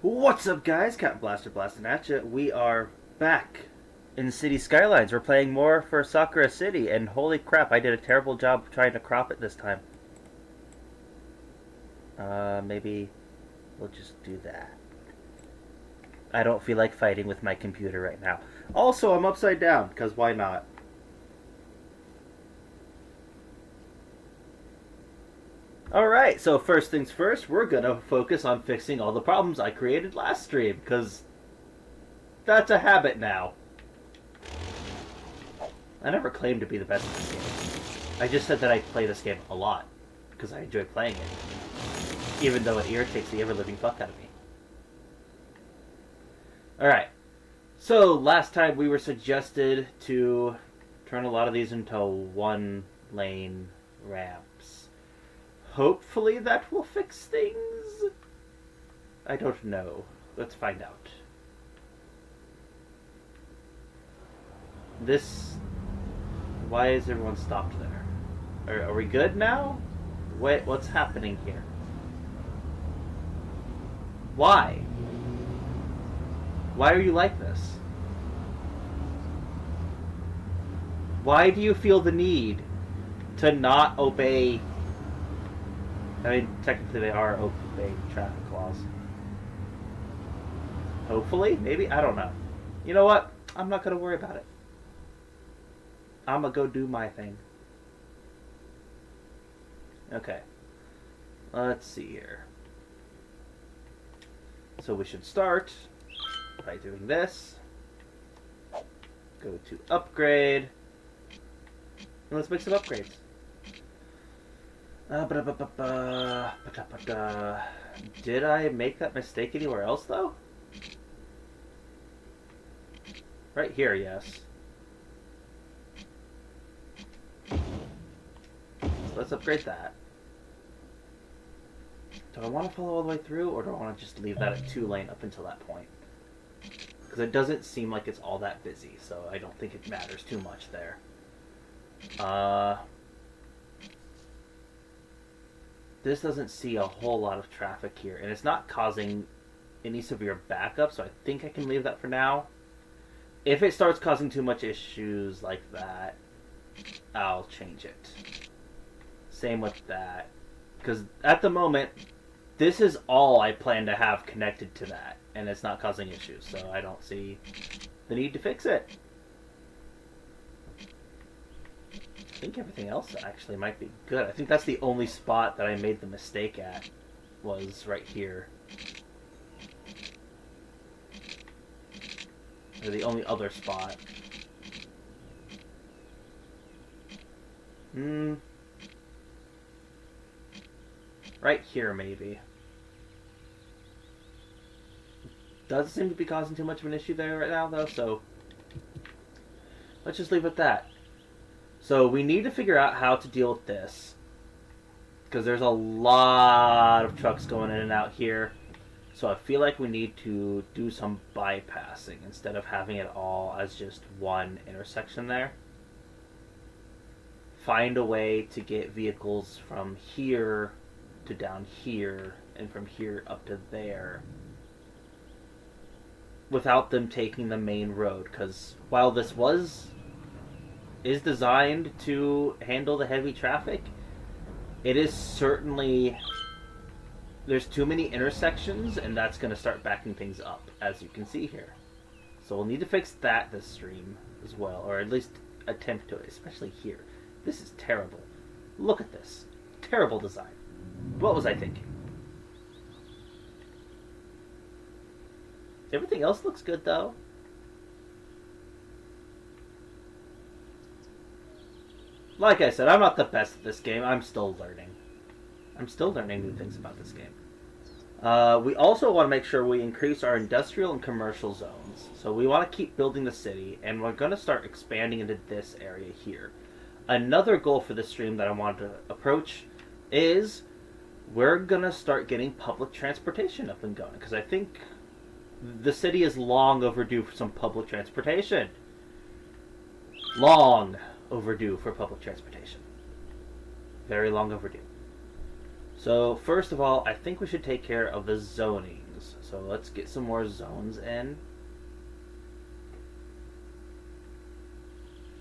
What's up, guys? Captain Blaster blasting at you. We are back in City Skylines. We're playing more for Sakura City, and holy crap, I did a terrible job trying to crop it this time. Maybe we'll just do that. I don't feel like fighting with my computer right now. Also, I'm upside down, because why not? Alright, so first things first, we're gonna focus on fixing all the problems I created last stream, because that's a habit now. I never claimed to be the best at this game. I just said that I play this game a lot, because I enjoy playing it, even though it irritates the ever-living fuck out of me. Alright, so last time we were suggested to turn a lot of these into one-lane ramps. Hopefully that will fix things? I don't know. Let's find out. This... Why is everyone stopped there? Are we good now? Wait, what's happening here? Why? Why are you like this? Why do you feel the need to not obey... I mean, technically they are obeying traffic laws. Hopefully? Maybe? I don't know. You know what? I'm not going to worry about it. I'm going to go do my thing. Okay. Let's see here. So we should start by doing this. Go to upgrade. And let's make some upgrades. Did I make that mistake anywhere else, though? Right here, yes. So let's upgrade that. Do I want to follow all the way through, or do I want to just leave that at 2-lane up until that point? Because it doesn't seem like it's all that busy, so I don't think it matters too much there. This doesn't see a whole lot of traffic here, and it's not causing any severe backup, so I think I can leave that for now. If it starts causing too much issues like that, I'll change it. Same with that. Because at the moment, this is all I plan to have connected to that, and it's not causing issues, so I don't see the need to fix it. I think everything else actually might be good. I think that's the only spot that I made the mistake at, was right here. Or the only other spot. Right here, maybe. Doesn't seem to be causing too much of an issue there right now, though, so let's just leave it at that. So we need to figure out how to deal with this, because there's a lot of trucks going in and out here. So I feel like we need to do some bypassing instead of having it all as just one intersection there. Find a way to get vehicles from here to down here and from here up to there without them taking the main road, because while this is designed to handle the heavy traffic, it is certainly... There's too many intersections, and that's going to start backing things up, as you can see here. So we'll need to fix that this stream as well, or at least attempt to, especially here. This is terrible. Look at this. Terrible design. What was I thinking? Everything else looks good, though. Like I said, I'm not the best at this game. I'm still learning. I'm still learning new things about this game. We also want to make sure we increase our industrial and commercial zones. So we want to keep building the city, and we're going to start expanding into this area here. Another goal for this stream that I want to approach is we're going to start getting public transportation up and going, because I think the city is long overdue for some public transportation. Long overdue for public transportation. Very long overdue. So, first of all, I think we should take care of the zonings. zones. So let's get some more zones in.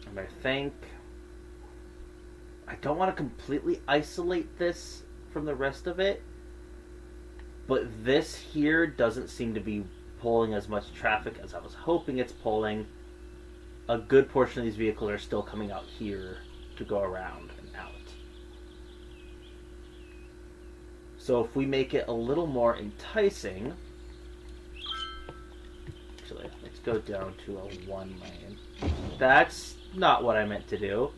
And I think I don't want to completely isolate this from the rest of it, but this here doesn't seem to be pulling as much traffic as I was hoping it's pulling. A good portion of these vehicles are still coming out here to go around and out. So if we make it a little more enticing, actually, let's go down to a 1 lane. That's not what I meant to do.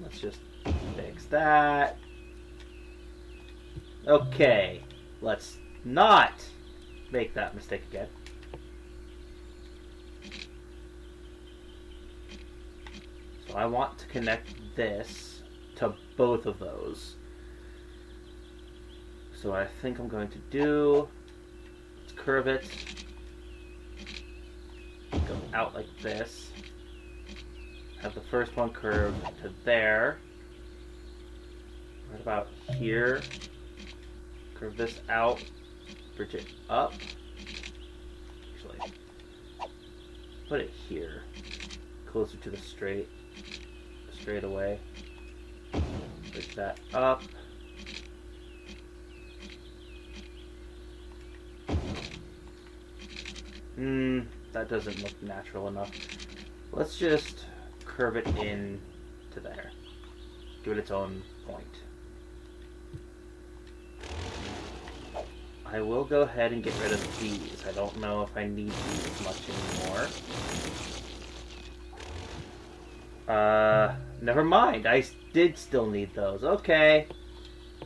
Let's just fix that. Okay, let's not make that mistake again. So I want to connect this to both of those. So what I think I'm going to do, let's curve it, go out like this, have the first one curved to there, right about here, curve this out, bridge it up, actually, put it here, closer to the straightaway, bridge that up, that doesn't look natural enough. Let's just curve it in to there. Give it its own point. I will go ahead and get rid of these. I don't know if I need these much anymore. Never mind. I did still need those. Okay.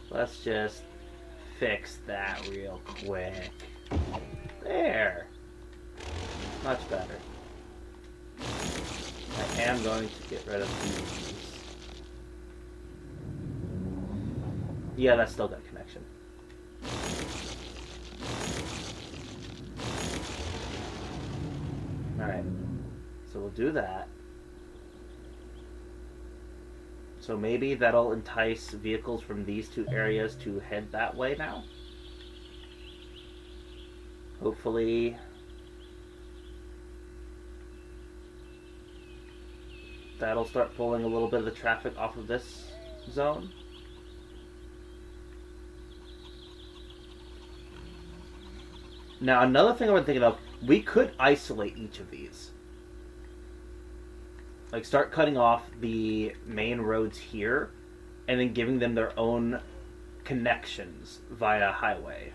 Let's just fix that real quick. There. Much better. I am going to get rid of these. Yeah, that's still got connection. Alright. So we'll do that. So maybe that'll entice vehicles from these two areas to head that way now. Hopefully that'll start pulling a little bit of the traffic off of this zone. Now, another thing I've been thinking of, we could isolate each of these. Like, start cutting off the main roads here, and then giving them their own connections via highway.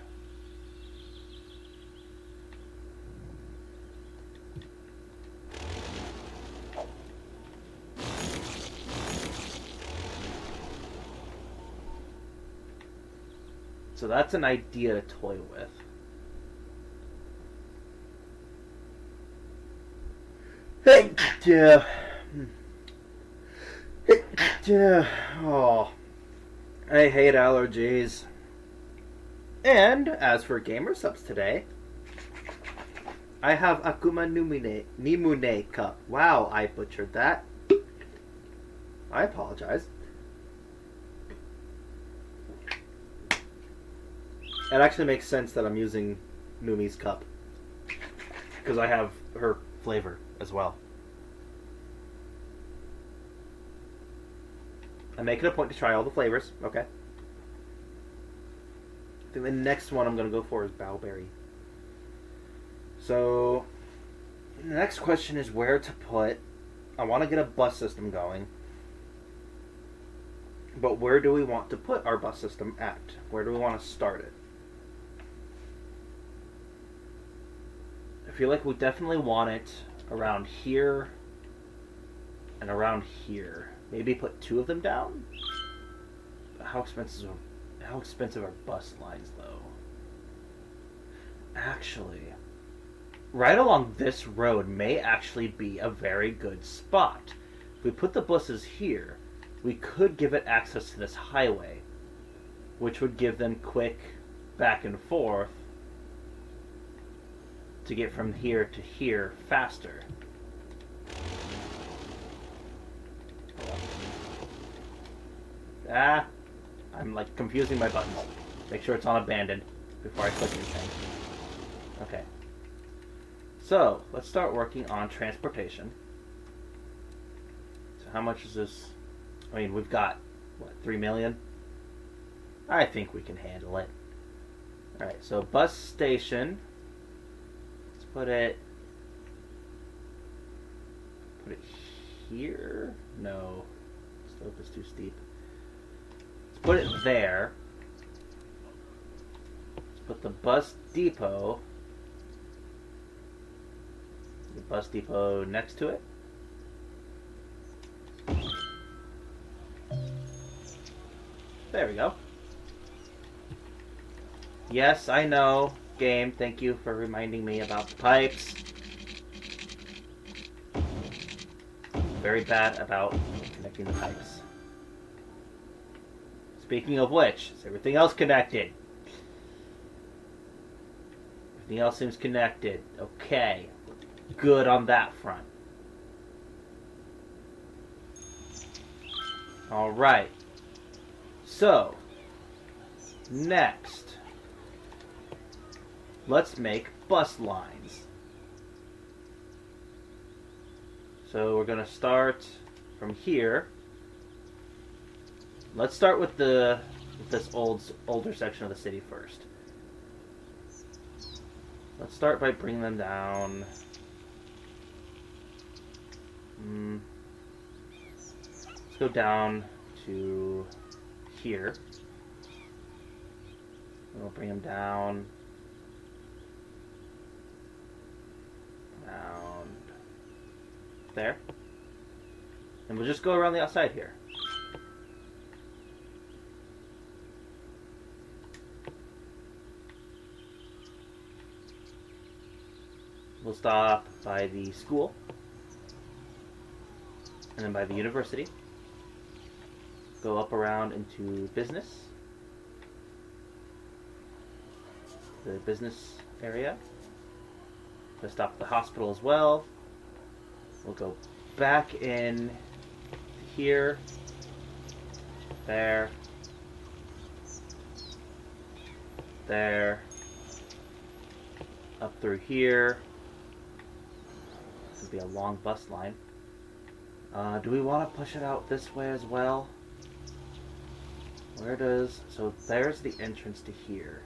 So that's an idea to toy with. Oh, I hate allergies. And as for gamer subs today, I have Akuma Nimune Cup. Wow, I butchered that. I apologize. It actually makes sense that I'm using Numi's cup, because I have her flavor as well. I'm making a point to try all the flavors. Okay. I think the next one I'm going to go for is Bowberry. So, the next question is where to put. I want to get a bus system going. But where do we want to put our bus system at? Where do we want to start it? I feel like we definitely want it around here and around here. Maybe put two of them down? How expensive are bus lines, though? Actually, right along this road may actually be a very good spot. If we put the buses here, we could give it access to this highway, which would give them quick back and forth to get from here to here faster. I'm I'm like confusing my buttons. Make sure it's on abandoned before I click anything. Okay. So, let's start working on transportation. So how much is this? I mean, we've got, what, 3 million? I think we can handle it. Alright, so bus station. Let's put it here? No. Slope is too steep. Let's put it there. Let's put the bus depot next to it. There we go. Yes, I know. Game, thank you for reminding me about the pipes. Very bad about connecting the pipes. Speaking of which, is everything else connected? Everything else seems connected. Okay. Good on that front. Alright. So, next, let's make bus lines. So we're going to start from here. Let's start with this older section of the city first. Let's start by bringing them down. Let's go down to here. And we'll bring them down. Around there. And we'll just go around the outside here. We'll stop by the school. And then by the university. Go up around into business. The business area. We'll stop at the hospital as well. We'll go back in here. There. There. Up through here. This would be a long bus line. Do we want to push it out this way as well? So there's the entrance to here.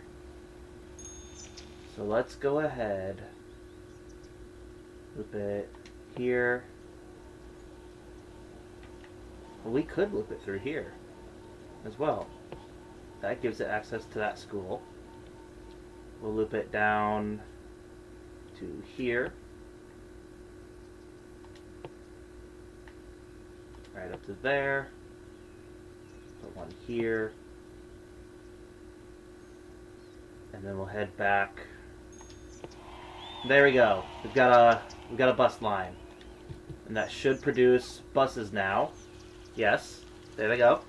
So let's go ahead. Loop it here. Well, we could loop it through here as well. That gives it access to that school. We'll loop it down to here. Right up to there. Put one here. And then we'll head back. There we go. We've got a bus line. And that should produce buses now. Yes. There they go.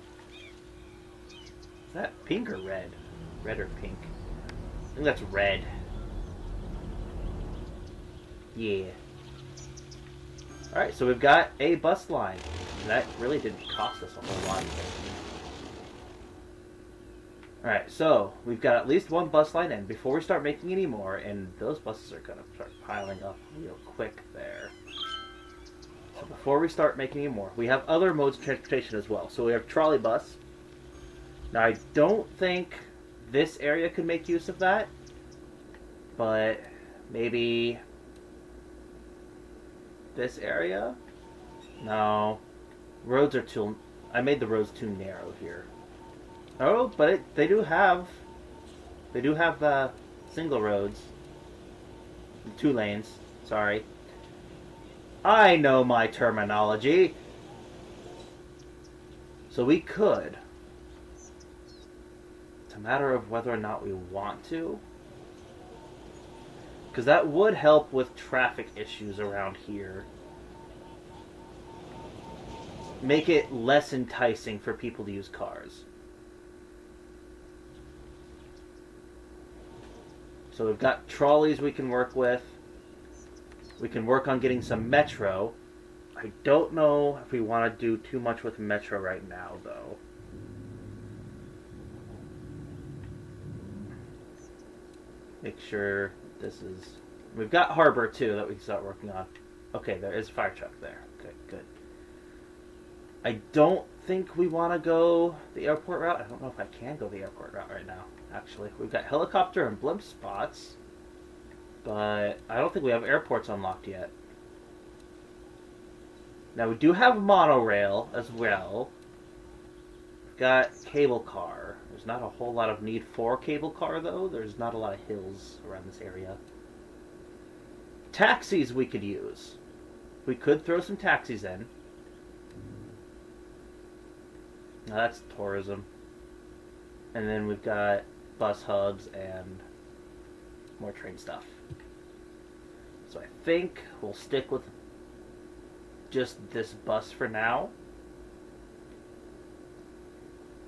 Is that pink or red? Red or pink? I think that's red. Yeah. Alright, so we've got a bus line. And that really didn't cost us a whole lot. Alright, so we've got at least one bus line in before we start making any more, and those buses are going to start piling up real quick there. So before we start making any more, we have other modes of transportation as well. So we have trolley bus. Now I don't think this area could make use of that, but maybe this area? No. Roads are too... I made the roads too narrow here. Oh, but they do have single roads. 2 lanes. Sorry. I know my terminology. So we could. It's a matter of whether or not we want to. Because that would help with traffic issues around here. Make it less enticing for people to use cars. So we've got trolleys we can work with. We can work on getting some metro. I don't know if we want to do too much with metro right now, though. Make sure this is... We've got harbor, too, that we can start working on. Okay, there is a fire truck there. Okay, good. I don't think we want to go the airport route. I don't know if I can go the airport route right now, actually. We've got helicopter and blimp spots, but I don't think we have airports unlocked yet. Now, we do have monorail as well. We've got cable car. There's not a whole lot of need for cable car, though. There's not a lot of hills around this area. Taxis we could use. We could throw some taxis in. Now that's tourism. And then we've got bus hubs and more train stuff. So I think we'll stick with just this bus for now.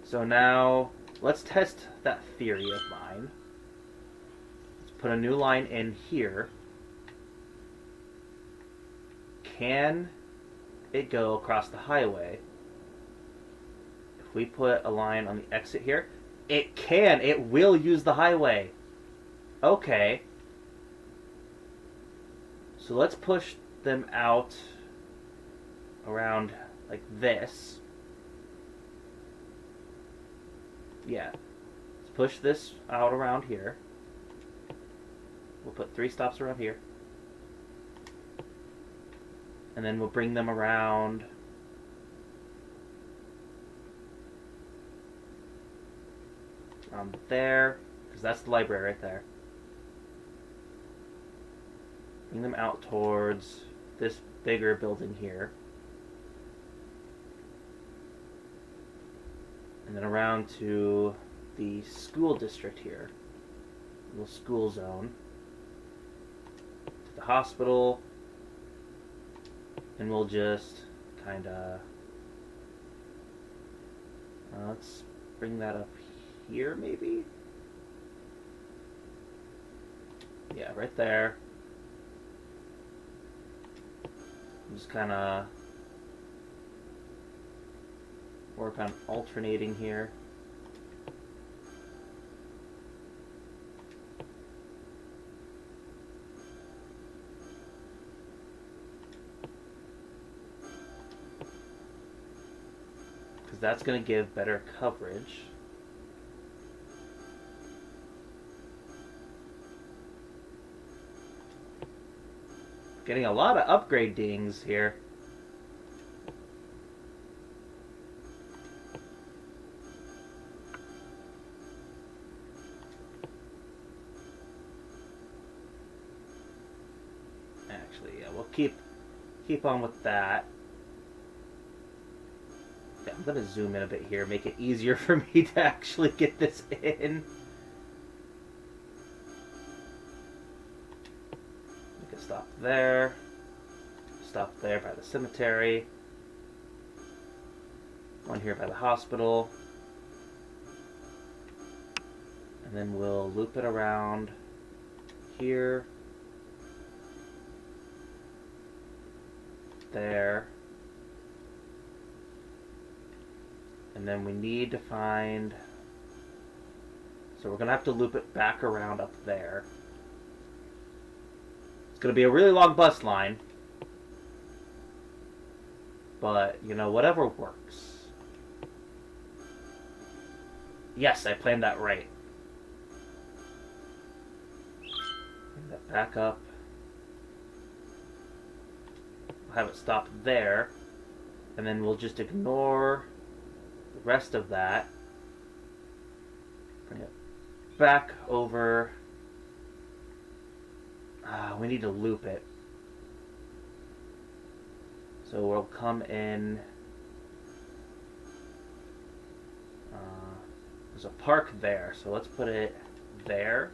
So now, let's test that theory of mine. Let's put a new line in here. Can it go across the highway? If we put a line on the exit here, it can. It will use the highway. Okay. So let's push them out around like this. Yeah. Let's push this out around here. We'll put 3 stops around here. And then we'll bring them around there, because that's the library right there. Bring them out towards this bigger building here. And then around to the school district here. Little school zone. To the hospital. And we'll just kind of... let's bring that up here, maybe? Yeah, right there. Just kind of work on alternating here. Because that's going to give better coverage. Getting a lot of upgrade dings here. Actually, yeah, we'll keep on with that. Yeah, I'm gonna zoom in a bit here, make it easier for me to actually get this in. Stop there. Stop there by the cemetery. One here by the hospital. And then we'll loop it around here. There. And then we need to find... So we're going to have to loop it back around up there. Going to be a really long bus line, but you know, whatever works. Yes, I planned that right. Bring that back up. We'll have it stop there, and then we'll just ignore the rest of that. Bring it back over. We need to loop it. So we'll come in. There's a park there, so let's put it there.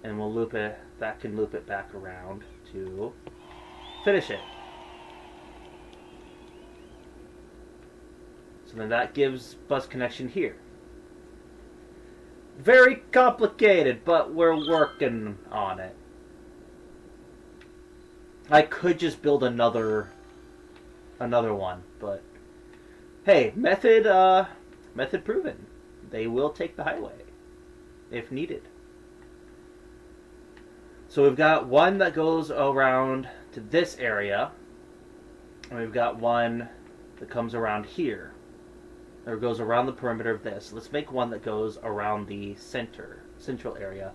And we'll loop it. That can loop it back around to finish it. So then that gives bus connection here. Very complicated, but we're working on it. I could just build another one, but hey, method proven. They will take the highway if needed. So we've got one that goes around to this area, and we've got one that comes around here, or goes around the perimeter of this. Let's make one that goes around the central area.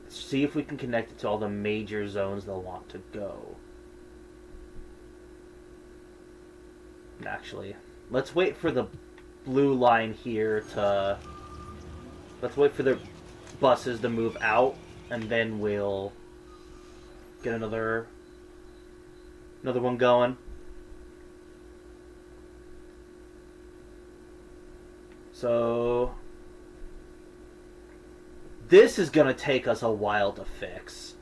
See if we can connect it to all the major zones they'll want to go. And actually, let's wait for the blue line here to... Let's wait for the buses to move out, and then we'll get another one going. So this is going to take us a while to fix.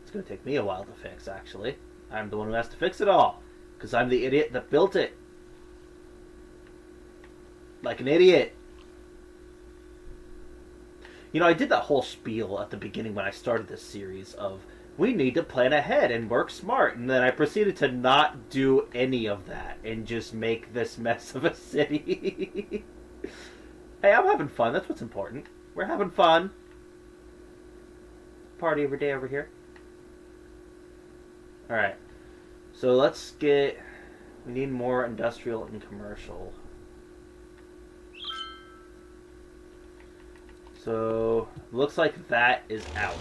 It's going to take me a while to fix, actually. I'm the one who has to fix it all, because I'm the idiot that built it. Like an idiot. You know, I did that whole spiel at the beginning when I started this series of, we need to plan ahead and work smart. And then I proceeded to not do any of that and just make this mess of a city. Hey, I'm having fun. That's what's important. We're having fun. Party every day over here. Alright. So let's get... We need more industrial and commercial. So, looks like that is out.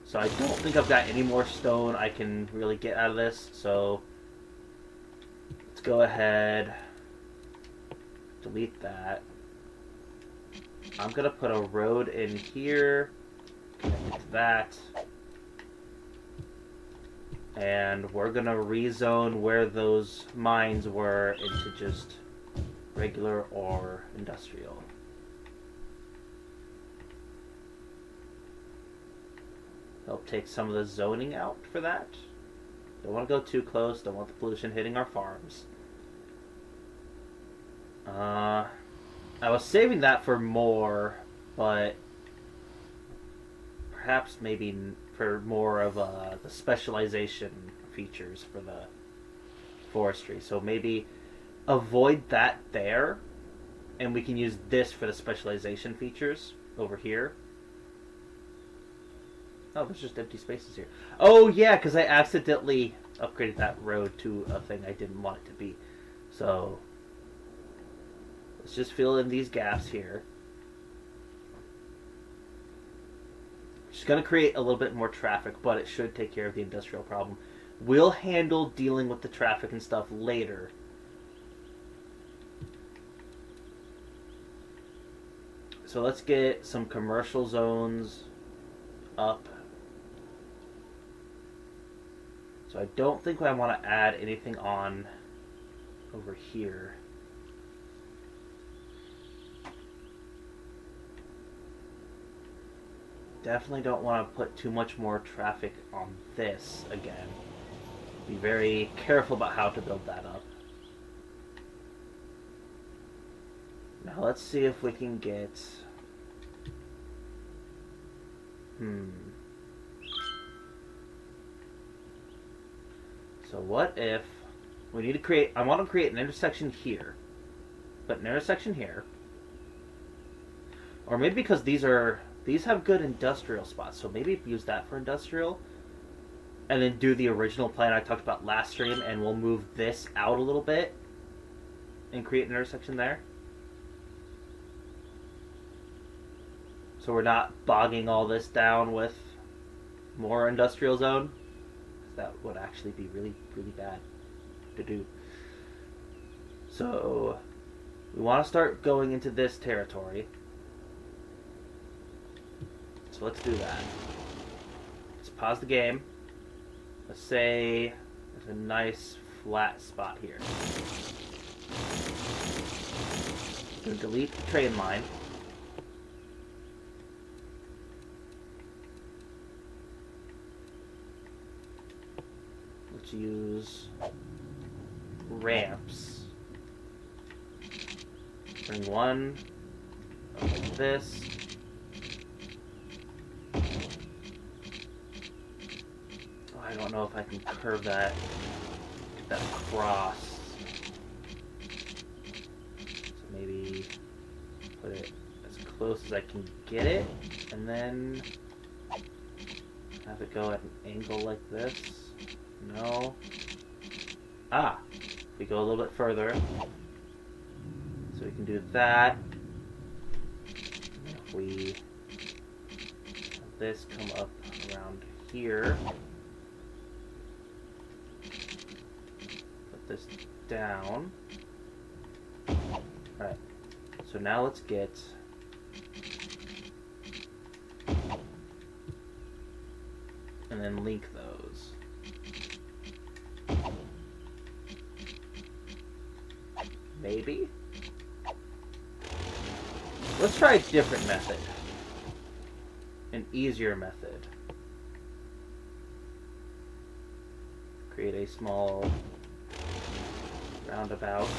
So I don't think I've got any more stone I can really get out of this. So, let's go ahead... Delete that. I'm gonna put a road in here, connect to that, and we're gonna rezone where those mines were into just regular or industrial. Help take some of the zoning out for that. Don't want to go too close, don't want the pollution hitting our farms. I was saving that for more, but perhaps maybe for more of the specialization features for the forestry. So maybe avoid that there, and we can use this for the specialization features over here. Oh, there's just empty spaces here. Oh yeah, because I accidentally upgraded that road to a thing I didn't want it to be. So... let's just fill in these gaps here. Just going to create a little bit more traffic, but it should take care of the industrial problem. We'll handle dealing with the traffic and stuff later. So let's get some commercial zones up. So I don't think I want to add anything on over here. Definitely don't want to put too much more traffic on this again. Be very careful about how to build that up. Now let's see if we can get... So what if we need to create... I want to create an intersection here. Put an intersection here. Or maybe because these have good industrial spots, so maybe use that for industrial. And then do the original plan I talked about last stream, and we'll move this out a little bit and create an intersection there. So we're not bogging all this down with more industrial zone. That would actually be really, really bad to do. So we want to start going into this territory. So let's do that. Let's pause the game. Let's say there's a nice flat spot here. We'll delete the train line. Let's use ramps. Bring one like this. I don't know if I can curve that, get that across. So maybe put it as close as I can get it. And then have it go at an angle like this. No. Ah! If we go a little bit further. So we can do that. If we have this come up around here. Put this down. Alright. So now let's get and then link those. Maybe? Let's try a different method. An easier method. Create a small roundabout.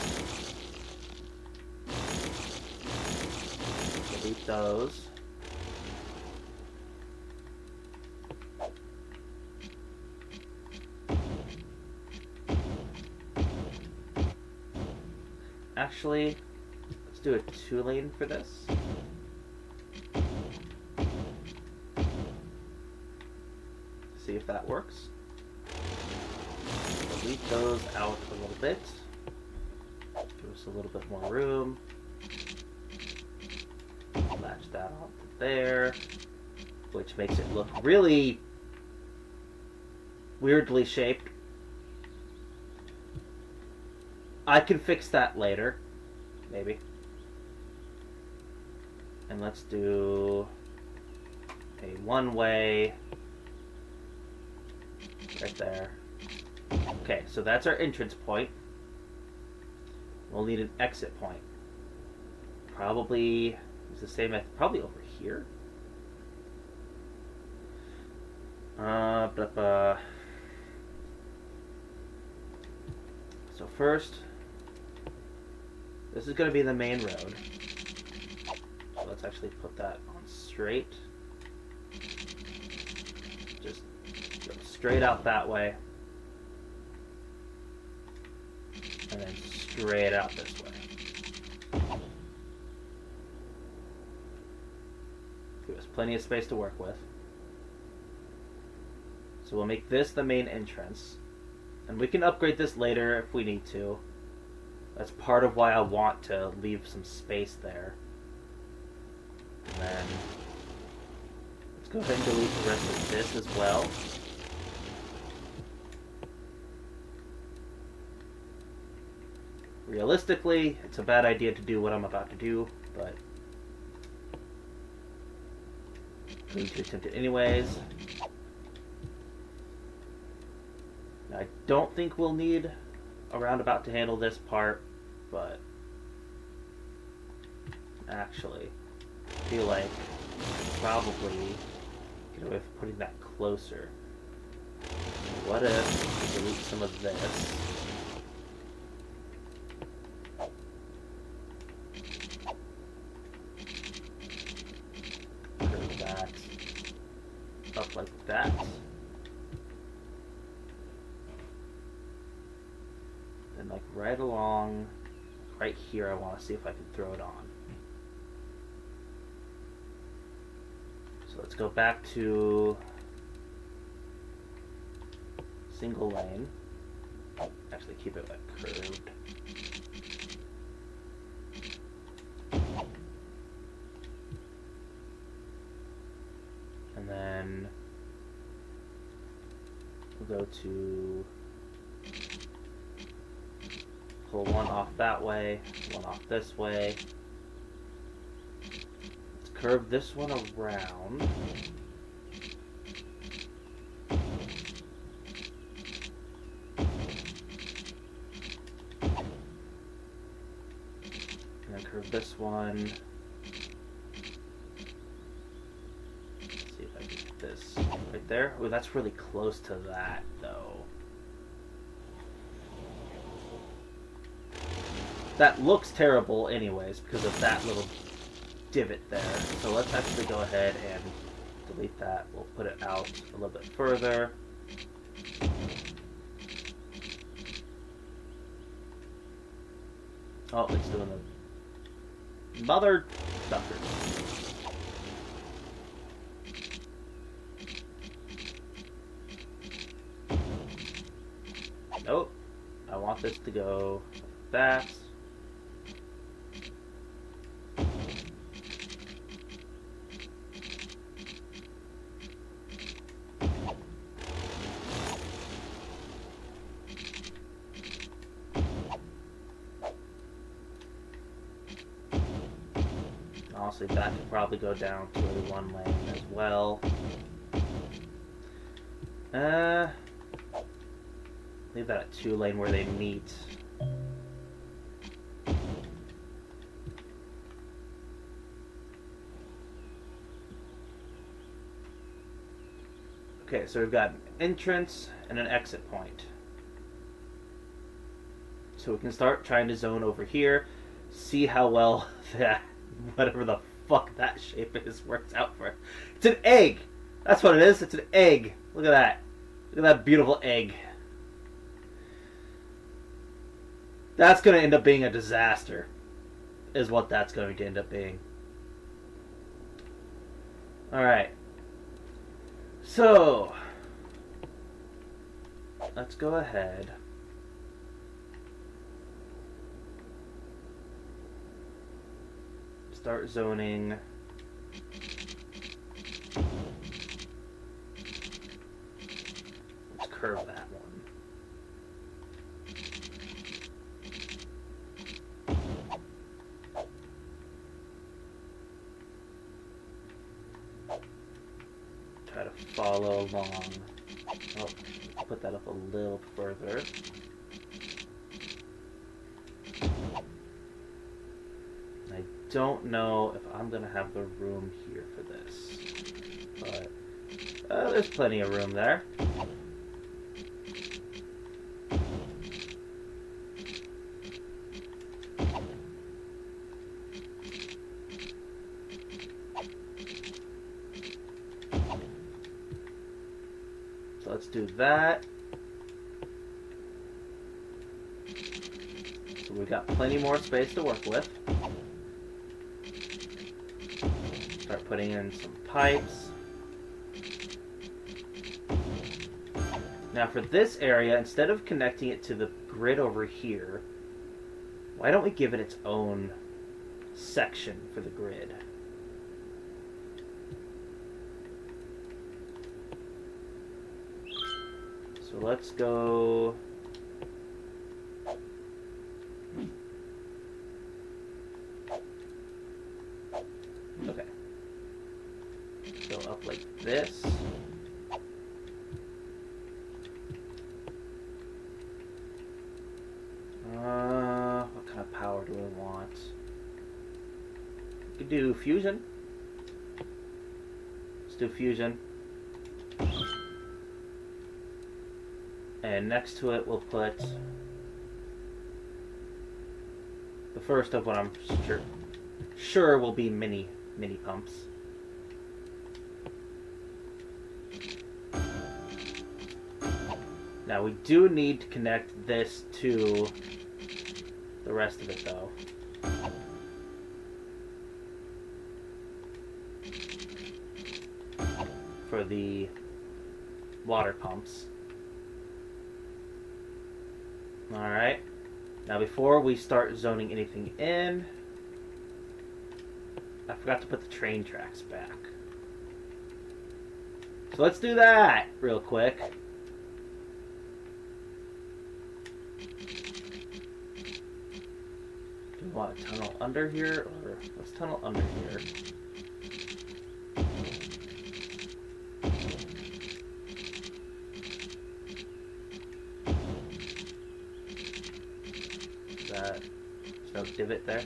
Delete those. Actually, let's do a 2-lane for this. See if that works. Delete those out a little bit. Give us a little bit more room. Latch that onto there, which makes it look really weirdly shaped. I can fix that later, maybe. And let's do a one-way right there. Okay, so that's our entrance point. We'll need an exit point. Probably it's the same, probably over here. So first, this is going to be the main road. So let's actually put that on straight. Just go straight out that way. And then straight out this way. Give us plenty of space to work with. So we'll make this the main entrance. And we can upgrade this later if we need to. That's part of why I want to leave some space there. And then let's go ahead and delete the rest of this as well. Realistically, it's a bad idea to do what I'm about to do, but I'm going to attempt it anyways. Now, I don't think we'll need a roundabout to handle this part, but actually, I feel like probably get away with putting that closer. What if we delete some of this? Curve that up like that. And like right along, right here, I want to see if I can throw it on. So let's go back to single lane. Actually, keep it like curved. And then we'll go to pull one off that way, one off this way. Let's curve this one around. And then curve this one. Let's see if I can get this right there. Oh, that's really close to that though. That looks terrible anyways because of that little divot there. So let's actually go ahead and delete that. We'll put it out a little bit further. Oh, it's doing the mother sucker. Nope. I want this to go like that. Honestly, that could probably go down to a 1 lane as well. Leave that at 2 lane where they meet. Okay, so we've got an entrance and an exit point. So we can start trying to zone over here, see how well that, whatever the fuck that shape is, works out for it. It's an egg! That's what it is, it's an egg. Look at that. Look at that beautiful egg. That's going to end up being a disaster, is what that's going to end up being. Alright. So, let's go ahead. Start zoning. Let's curve that one. Try to follow along. Oh, I'll put that up a little further. I don't know if I'm going to have the room here for this, but there's plenty of room there. So let's do that. So we've got plenty more space to work with. Start putting in some pipes. Now for this area, instead of connecting it to the grid over here, why don't we give it its own section for the grid? So let's go... Okay. Go up like this. What kind of power do we want? We could do fusion. Let's do fusion. And next to it, we'll put the first of what I'm sure will be mini pumps. Now we do need to connect this to the rest of it, though. For the water pumps. Alright. Now before we start zoning anything in, I forgot to put the train tracks back. So let's do that real quick. Do we want to tunnel under here, or let's tunnel under here. There's no divot there.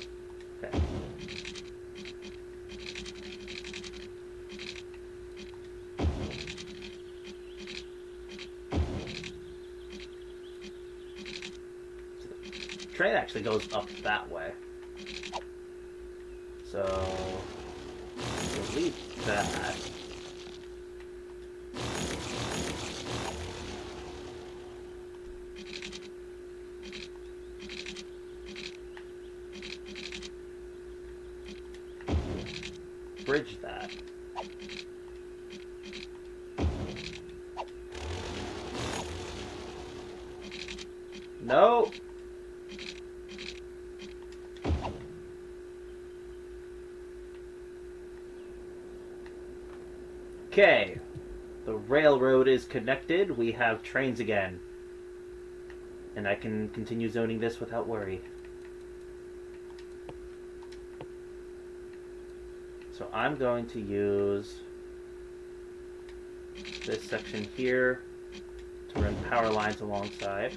Okay. So the train actually goes up that way. So delete that. Bridge that. No. Okay. The railroad is connected. We have trains again. And I can continue zoning this without worry. So I'm going to use this section here to run power lines alongside.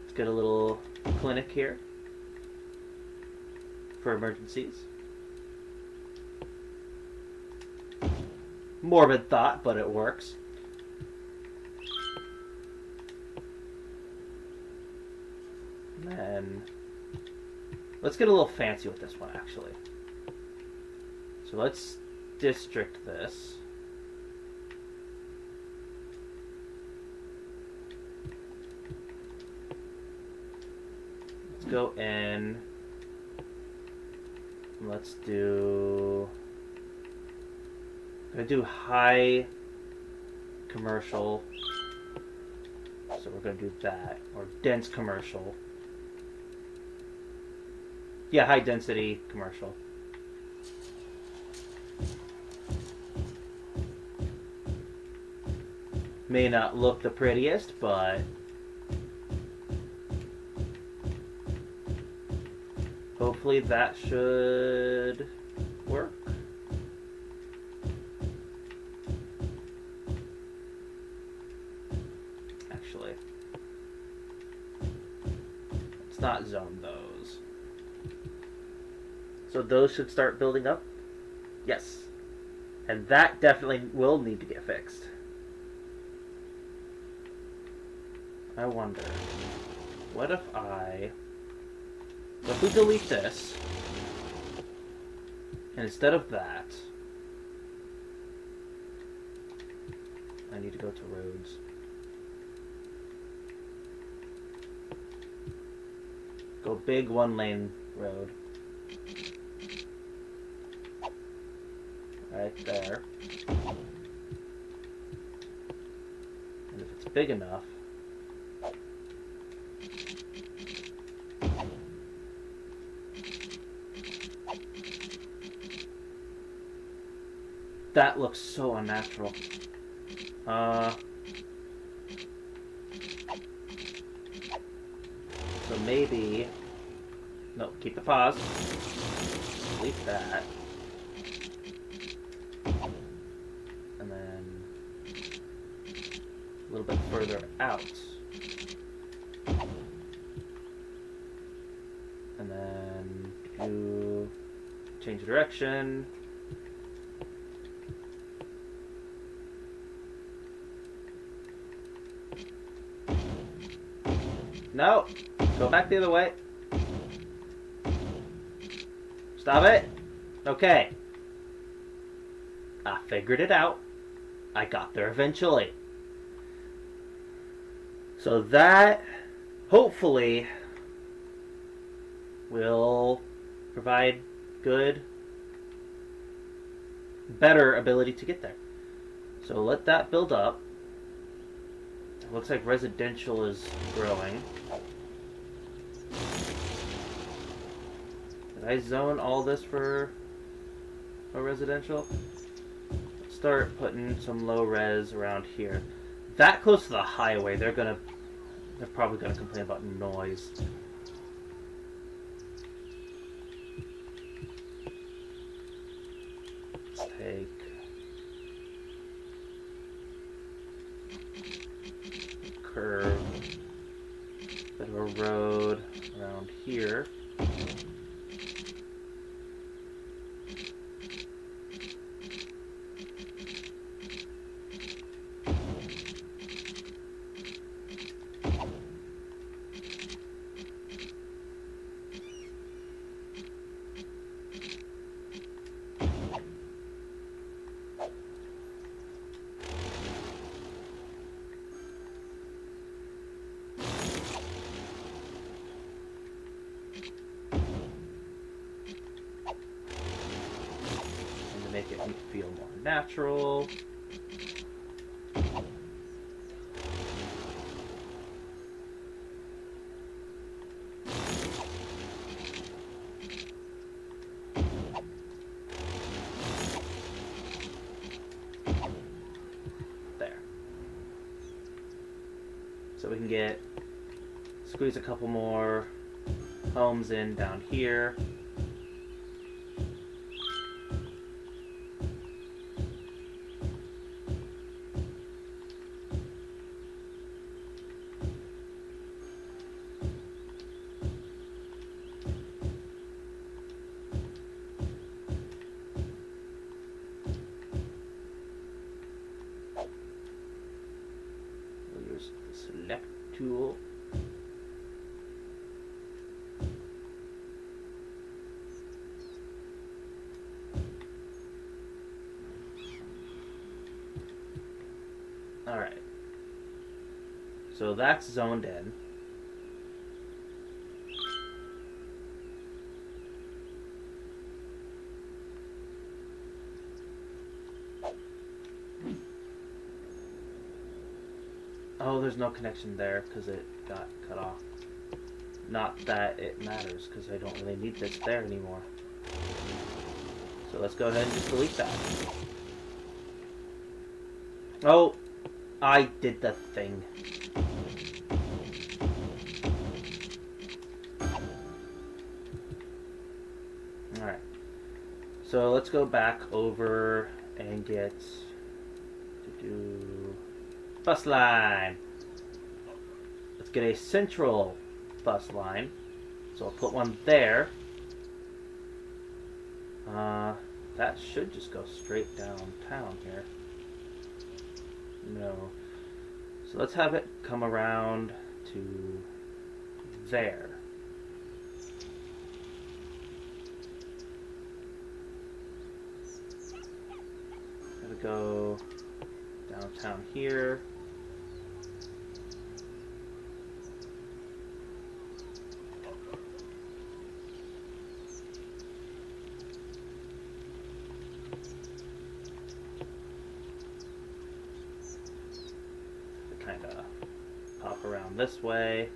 Let's get a little clinic here for emergencies. Morbid thought, but it works. And then let's get a little fancy with this one, actually. So let's district this. Let's go in. Let's do... I'm going to do high commercial. So we're going to do that. Or dense commercial. Yeah, high density commercial. May not look the prettiest, but hopefully that should work. Actually, let's not zone those. So those should start building up? Yes. And that definitely will need to get fixed. I wonder, what if we delete this, and instead of that, I need to go to roads. Go big one-lane road. Right there. And if it's big enough, that looks so unnatural. So maybe... No, keep the pause. Delete that. And then a little bit further out. And then do change direction. No! Go back the other way. Stop it! Okay. I figured it out. I got there eventually. So that, hopefully, will provide better ability to get there. So let that build up. Looks like residential is growing. Did I zone all this for a residential? Let's start putting some low res around here. That close to the highway, they're probably gonna complain about noise. Let's take curve, bit of a road around here. make it feel more natural. There. So we can squeeze a couple more homes in down here. We'll use the select tool. Alright. So that's zoned in. Oh, there's no connection there because it got cut off. Not that it matters because I don't really need this there anymore. So let's go ahead and just delete that. Oh, I did the thing. Alright. So let's go back over and get to do bus line. Let's get a central bus line. So I'll put one there. That should just go straight downtown here. No. So let's have it come around to there. Gotta go downtown here. Kind of pop around this way.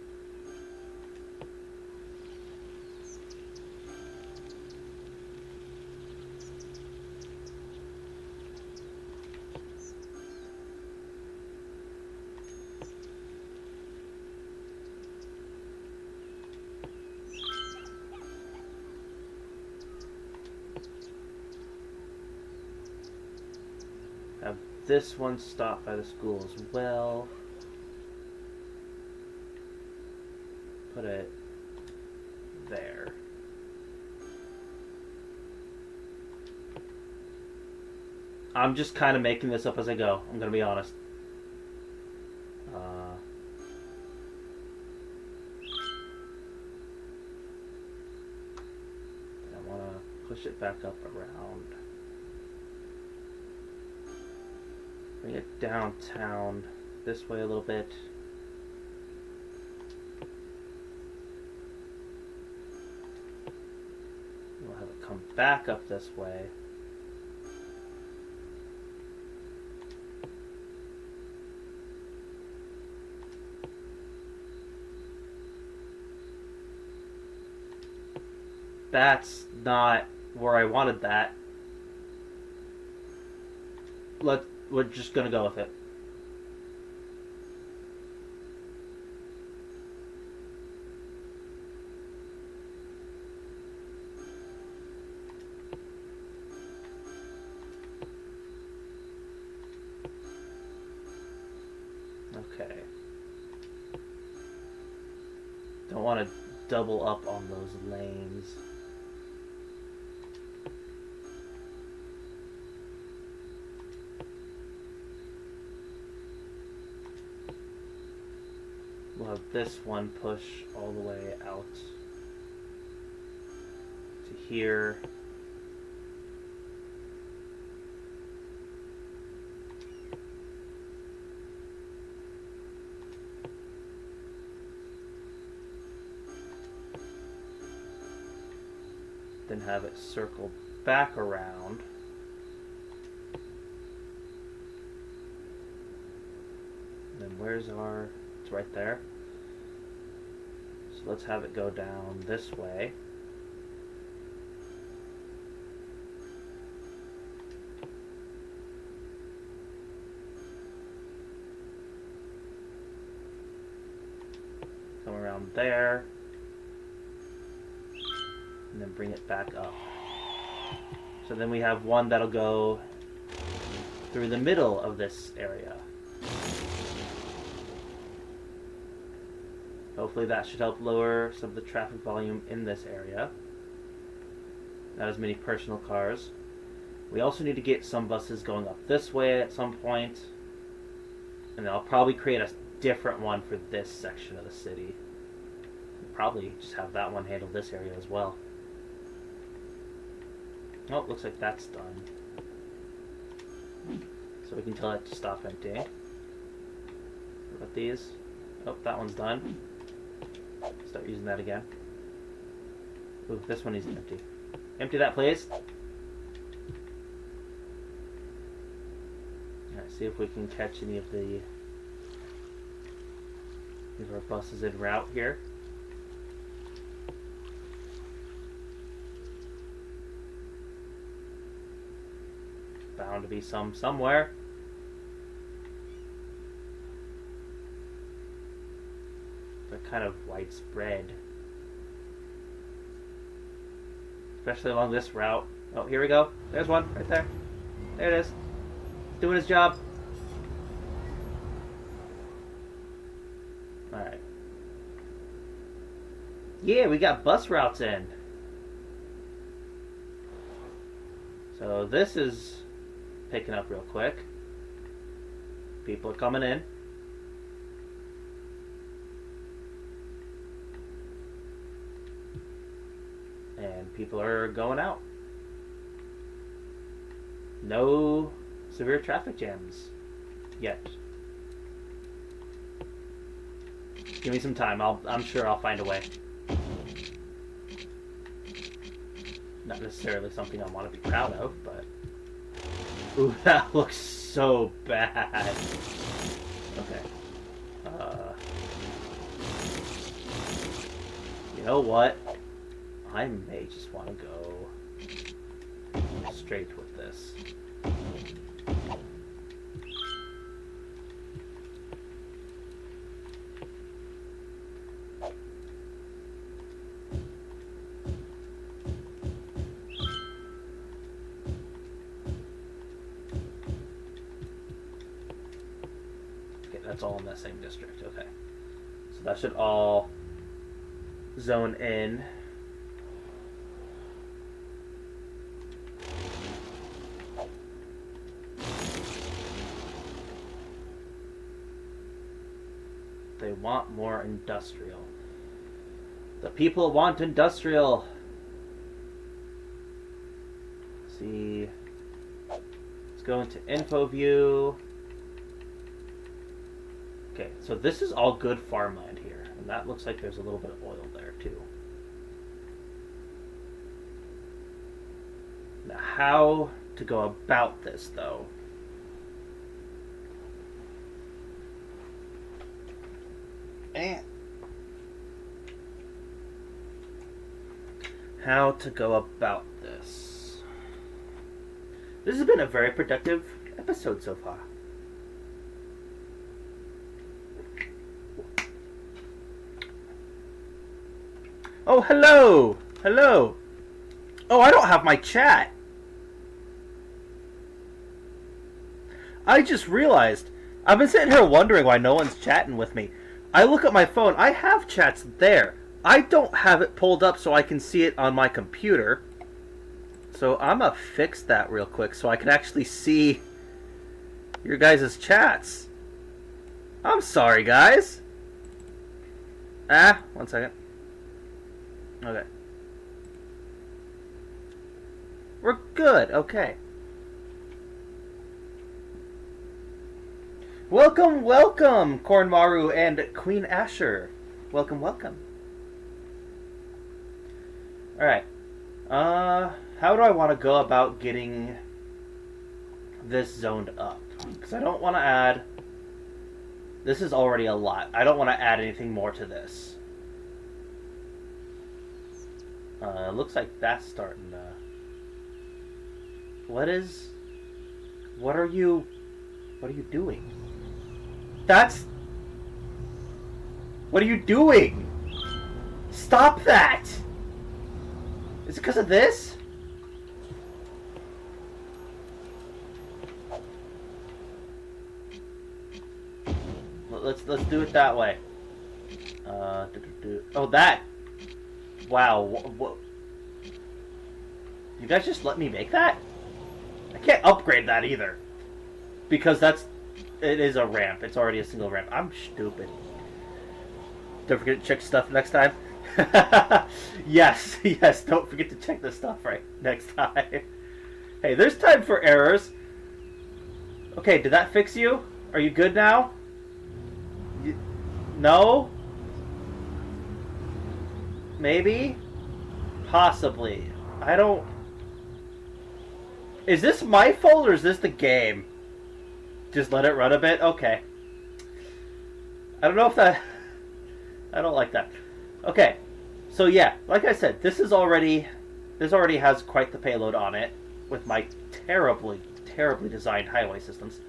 Have this one stop by the school as well. Put it there. I'm just kind of making this up as I go. I'm going to be honest. I want to push it back up around. Bring it downtown this way a little bit. We'll have it come back up this way. That's not where I wanted that. We're just gonna go with it. Okay. Don't want to double up on those lanes. We'll have this one push all the way out to here. Then have it circle back around where's our... It's right there. So let's have it go down this way. Come around there. And then bring it back up. So then we have one that'll go through the middle of this area. Hopefully that should help lower some of the traffic volume in this area. Not as many personal cars. We also need to get some buses going up this way at some point. And then I'll probably create a different one for this section of the city. Probably just have that one handle this area as well. Oh, looks like that's done. So we can tell it to stop emptying. What about these? Oh, that one's done. Start using that again. Ooh, this one needs to empty. Empty that, please. Alright, see if we can catch any of the... These are our buses en route here. Bound to be some somewhere. They're kind of widespread. Especially along this route. Oh, here we go. There's one right there. There it is. Doing his job. Alright. Yeah, we got bus routes in. So this is picking up real quick. People are coming in. And people are going out. No severe traffic jams yet. Give me some time. I'm sure I'll find a way. Not necessarily something I want to be proud of, but... Ooh, that looks so bad. Okay. You know what? I may just want to go straight with this. That's all in that same district. Okay. So that should all zone in. They want more industrial. The people want industrial. Let's see. Let's go into info view. Okay, so this is all good farmland here, and that looks like there's a little bit of oil there too. Now, how to go about this, though? How to go about this? This has been a very productive episode so far. Oh, hello! Hello! Oh, I don't have my chat. I just realized. I've been sitting here wondering why no one's chatting with me. I look at my phone. I have chats there. I don't have it pulled up so I can see it on my computer. So I'm going to fix that real quick so I can actually see your guys' chats. I'm sorry, guys. One second. Okay. We're good. Okay. Welcome, welcome, Cornmaru and Queen Asher. Welcome, welcome. Alright. How do I want to go about getting this zoned up? Because I don't want to add This is already a lot. I don't want to add anything more to this. Looks like that's starting to... What are you doing? What are you doing? Stop that! Is it because of this? Let's do it that way. Oh, that! Wow, what? You guys just let me make that? I can't upgrade that either. Because it is a ramp. It's already a single ramp. I'm stupid. Don't forget to check stuff next time. Yes, don't forget to check this stuff right next time. Hey, there's time for errors. Okay, did that fix you? Are you good now? No? Maybe? Possibly. I don't... Is this my fault or is this the game? Just let it run a bit? Okay. I don't know if that... I don't like that. Okay. So yeah, like I said, this already has quite the payload on it with my terribly designed highway systems.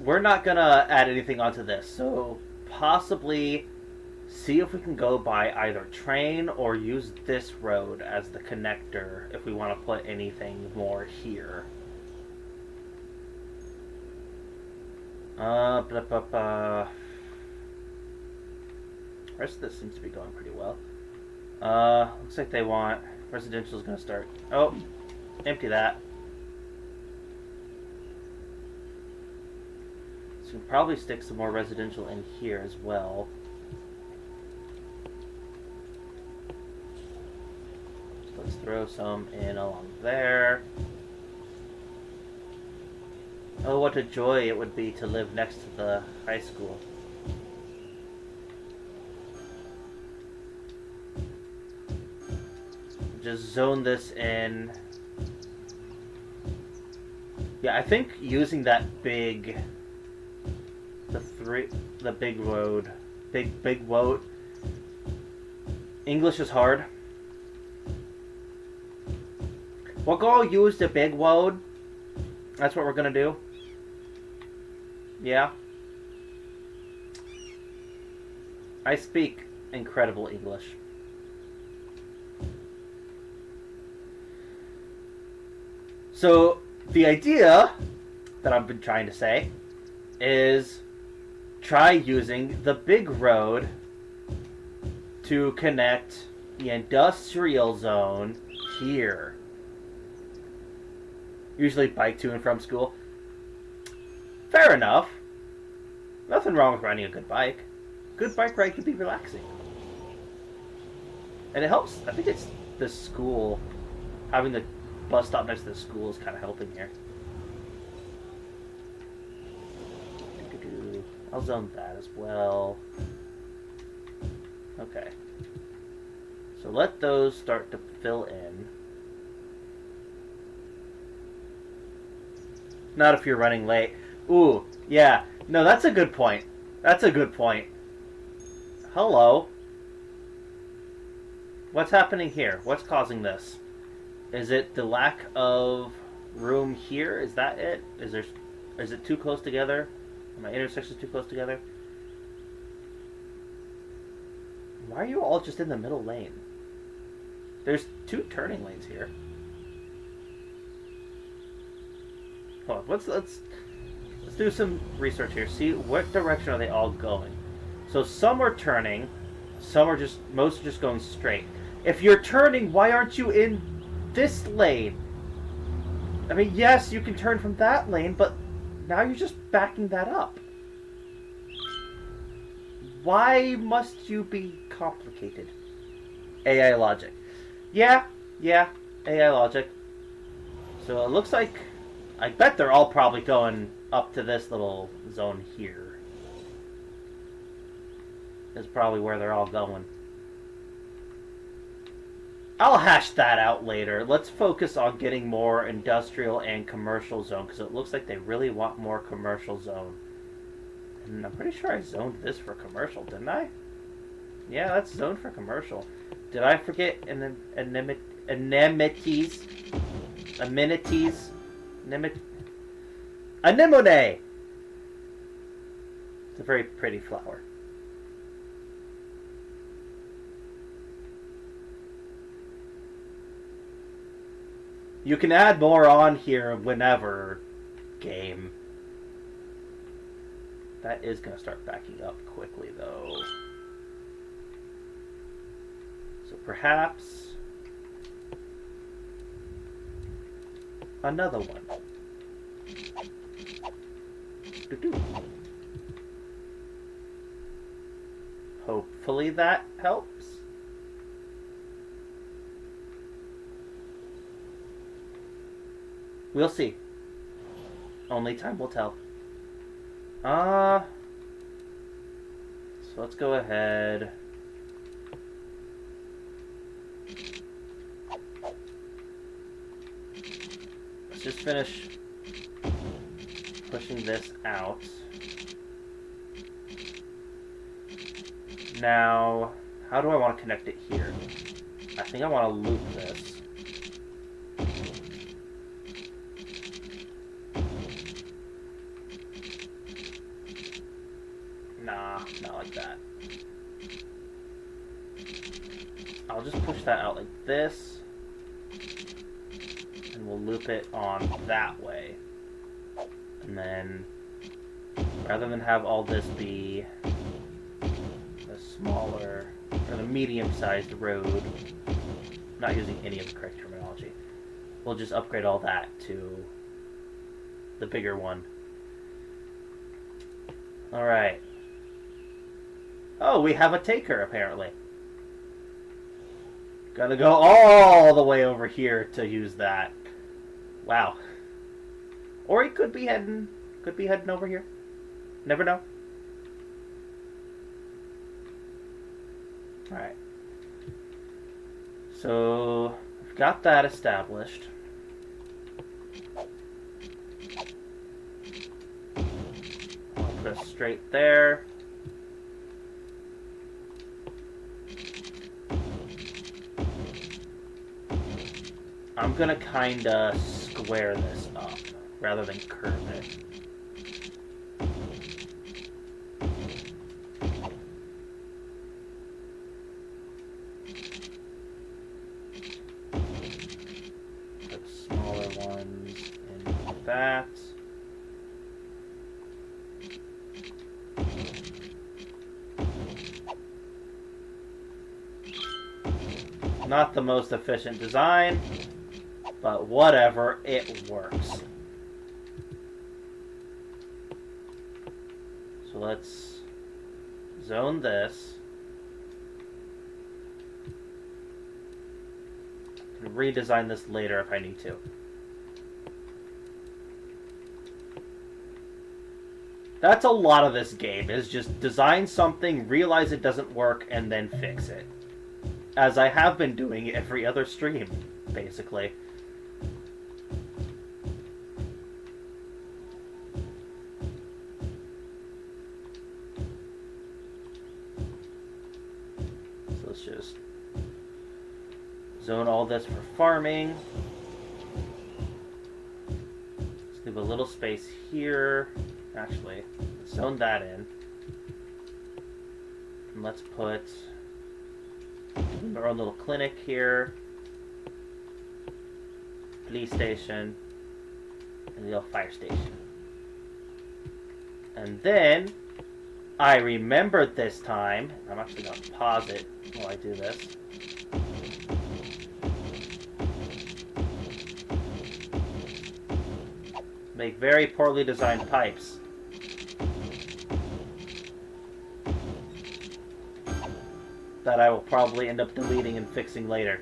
We're not gonna add anything onto this, so possibly see if we can go by either train or use this road as the connector if we want to put anything more here. The rest of this seems to be going pretty well. Looks like they want residential is going to start. Oh, empty that. So we can probably stick some more residential in here as well. So let's throw some in along there. Oh, what a joy it would be to live next to the high school. Just zone this in. Yeah, I think using that big road. Big road. English is hard. We'll go use the big road. That's what we're gonna do. Yeah. I speak incredible English. So, the idea that I've been trying to say is try using the big road to connect the industrial zone here. Usually bike to and from school. Fair enough. Nothing wrong with riding a good bike. Good bike ride can be relaxing. And it helps. I think it's the school. Having the bus stop next to the school is kind of helping here. I'll zone that as well. Okay. So let those start to fill in. Not if you're running late. Ooh, yeah. No, that's a good point. That's a good point. Hello. What's happening here? What's causing this? Is it the lack of room here? Is that it? Is it too close together? Are my intersections too close together? Why are you all just in the middle lane? There's 2 turning lanes here. Hold on, let's do some research here. See what direction are they all going. So some are turning, most are just going straight. If you're turning, why aren't you in this lane? I mean, yes, you can turn from that lane, but now you're just backing that up. Why must you be complicated? AI logic. Yeah, AI logic. So it looks like, I bet they're all probably going up to this little zone here. Is probably where they're all going. I'll hash that out later. Let's focus on getting more industrial and commercial zone, because it looks like they really want more commercial zone. And I'm pretty sure I zoned this for commercial, didn't I? Yeah, that's zoned for commercial. Did I forget amenities? Amenities? Anemone! It's a very pretty flower. You can add more on here whenever, game. That is going to start backing up quickly, though. So perhaps another one. Doo-doo. Hopefully that helps. We'll see. Only time will tell. So let's go ahead. Let's just finish pushing this out. Now, how do I want to connect it here? I think I want to loop this. Nah, not like that. I'll just push that out like this. And we'll loop it on that way. And then, rather than have all this be the smaller, or the medium-sized road, not using any of the correct terminology, we'll just upgrade all that to the bigger one. Alright. Oh, we have a taker, apparently. Gotta go all the way over here to use that. Wow. Or he could be heading over here. Never know. Alright. So, we've got that established. I'll put us straight there. I'm gonna kinda square this up rather than curve it. Put smaller ones in that. Not the most efficient design. But whatever, it works. So let's zone this. I can redesign this later if I need to. That's a lot of this game, is just design something, realize it doesn't work, and then fix it. As I have been doing every other stream, basically. Let's just zone all this for farming. Let's leave a little space here. Actually, let's zone that in. And let's put our own little clinic here. Police station. And the little fire station. And then I remembered this time. I'm actually going to pause it while I do this. Make very poorly designed pipes. That I will probably end up deleting and fixing later.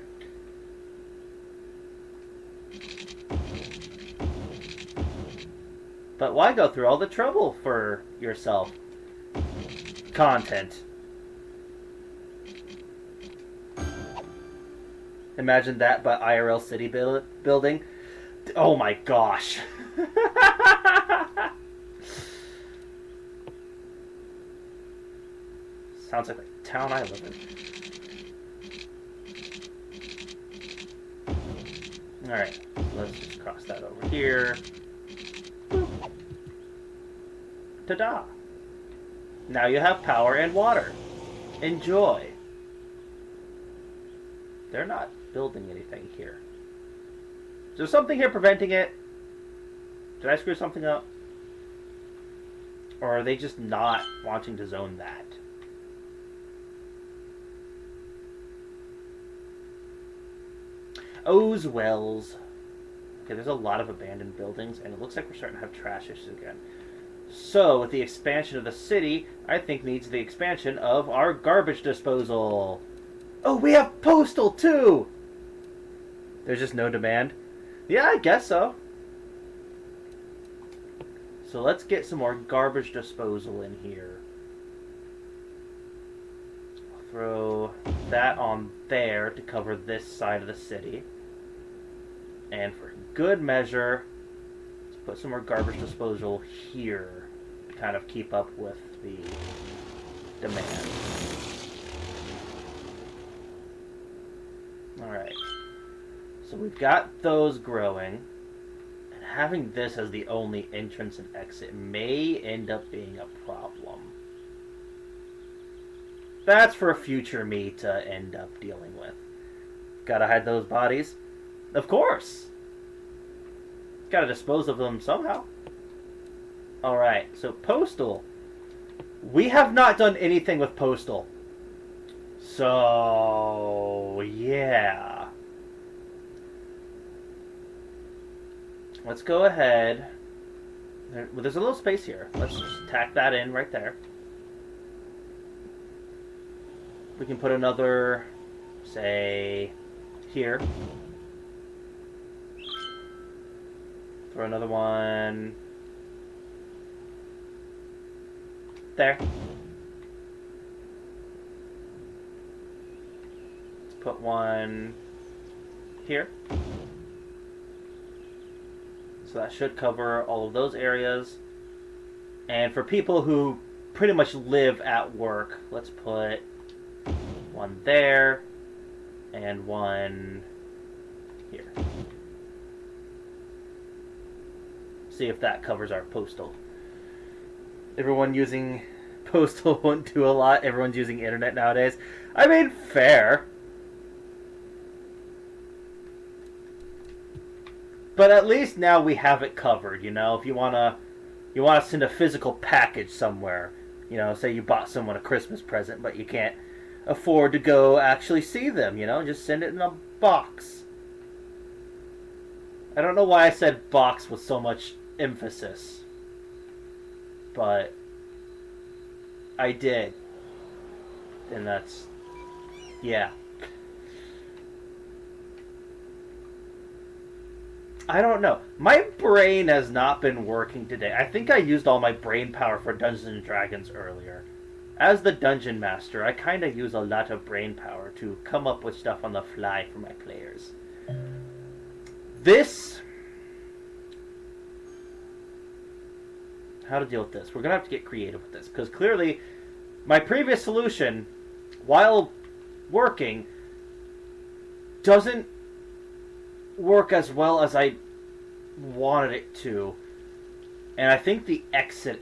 But why go through all the trouble for yourself? Content. Imagine that, but IRL city building. Oh my gosh. Sounds like the town I live in. Alright, let's just cross that over here. Boop. Ta-da! Now you have power and water. Enjoy. They're not building anything here. Is there something here preventing it? Did I screw something up? Or are they just not wanting to zone that? Oh's Wells. Okay, there's a lot of abandoned buildings, and it looks like we're starting to have trash issues again. So, with the expansion of the city, I think needs the expansion of our garbage disposal. Oh, we have postal, too! There's just no demand? Yeah, I guess so. So let's get some more garbage disposal in here. I'll throw that on there to cover this side of the city. And for good measure, let's put some more garbage disposal here to kind of keep up with the demand. Alright. So we've got those growing. And having this as the only entrance and exit may end up being a problem. That's for future me to end up dealing with. Gotta hide those bodies? Of course! Gotta dispose of them somehow. Alright, so postal. We have not done anything with postal. So, yeah. Let's go ahead. There's a little space here. Let's just tack that in right there. We can put another, say, here. Throw another one there. Let's put one here. So that should cover all of those areas. And for people who pretty much live at work, let's put one there and one here. See if that covers our postal. Everyone using postal won't do a lot. Everyone's using internet nowadays. I mean, fair. But at least now we have it covered, you know. If you wanna send a physical package somewhere, you know, say you bought someone a Christmas present, but you can't afford to go actually see them, you know, just send it in a box. I don't know why I said box with so much emphasis, but I did, and that's, yeah. I don't know. My brain has not been working today. I think I used all my brain power for Dungeons and Dragons earlier. As the dungeon master, I kind of use a lot of brain power to come up with stuff on the fly for my players. How to deal with this? We're going to have to get creative with this, because clearly my previous solution, while working, doesn't work as well as I wanted it to. And I think the exit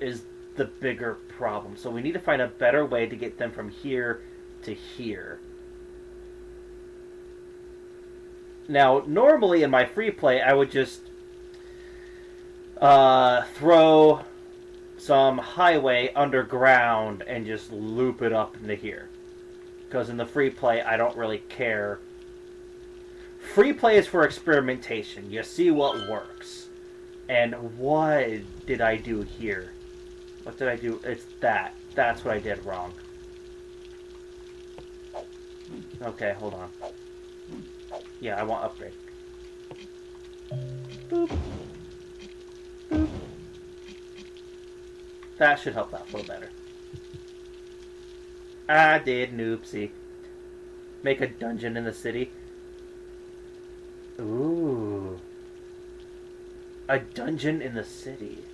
is the bigger problem. So we need to find a better way to get them from here to here. Now, normally in my free play, I would just throw some highway underground and just loop it up into here. Because in the free play, I don't really care. Free play is for experimentation. You see what works. And what did I do here? What did I do? It's that. That's what I did wrong. Okay, hold on. Yeah, I want upgrade. Boop. Boop. That should help that flow better. I did noopsie. Make a dungeon in the city. Ooh. A dungeon in the city.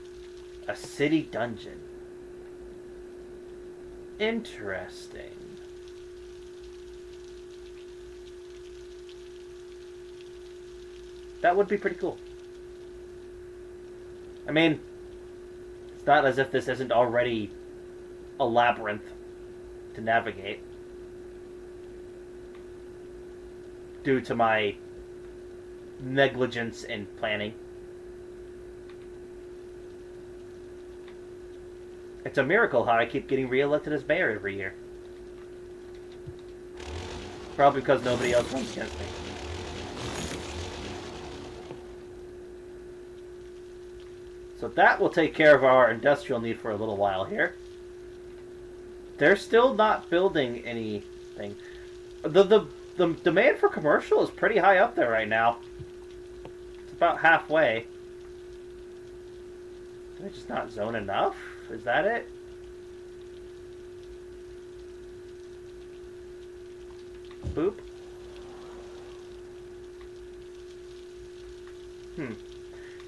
A city dungeon. Interesting. That would be pretty cool. I mean, it's not as if this isn't already a labyrinth to navigate. Due to my negligence in planning. It's a miracle how I keep getting reelected as mayor every year. Probably because nobody else runs against me. So that will take care of our industrial need for a little while here. They're still not building anything. The demand for commercial is pretty high up there right now. It's about halfway. Did I just not zone enough? Is that it? Boop.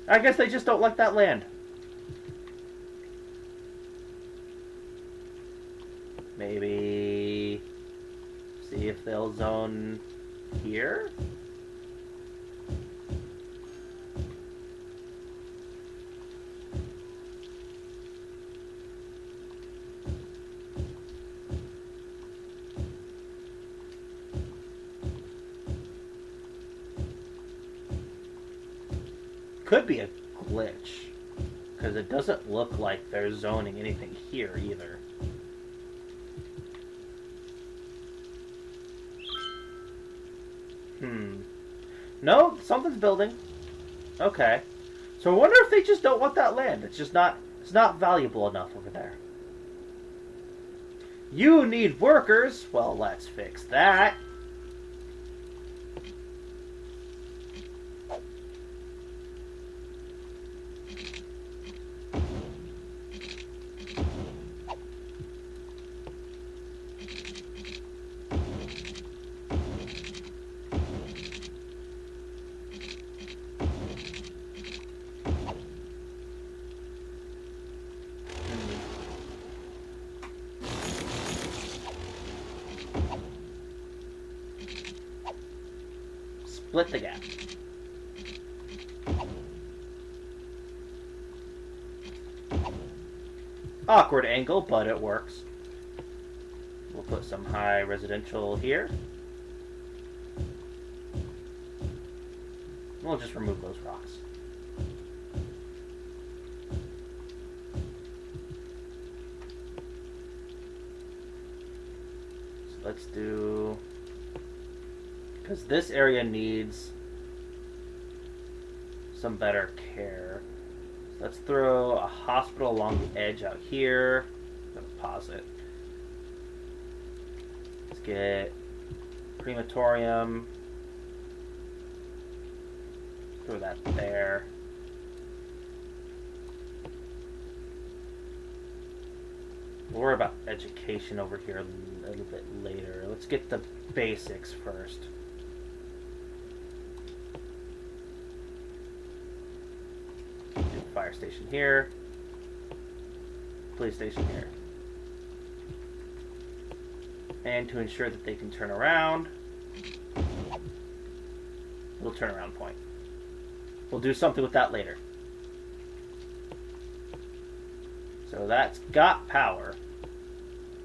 I guess they just don't like that land. Maybe see if they'll zone here? Could be a glitch, because it doesn't look like they're zoning anything here either. No, something's building. Okay. So I wonder if they just don't want that land. It's not valuable enough over there. You need workers. Well, let's fix that. Split the gap. Awkward angle, but it works. We'll put some high residential here. We'll just remove those rocks. So let's do... because this area needs some better care. So let's throw a hospital along the edge out here. I'm gonna pause it. Let's get crematorium. Throw that there. We'll worry about education over here a little bit later. Let's get the basics first. Fire station here. Police station here. And to ensure that they can turn around, little turnaround point. We'll do something with that later. So that's got power.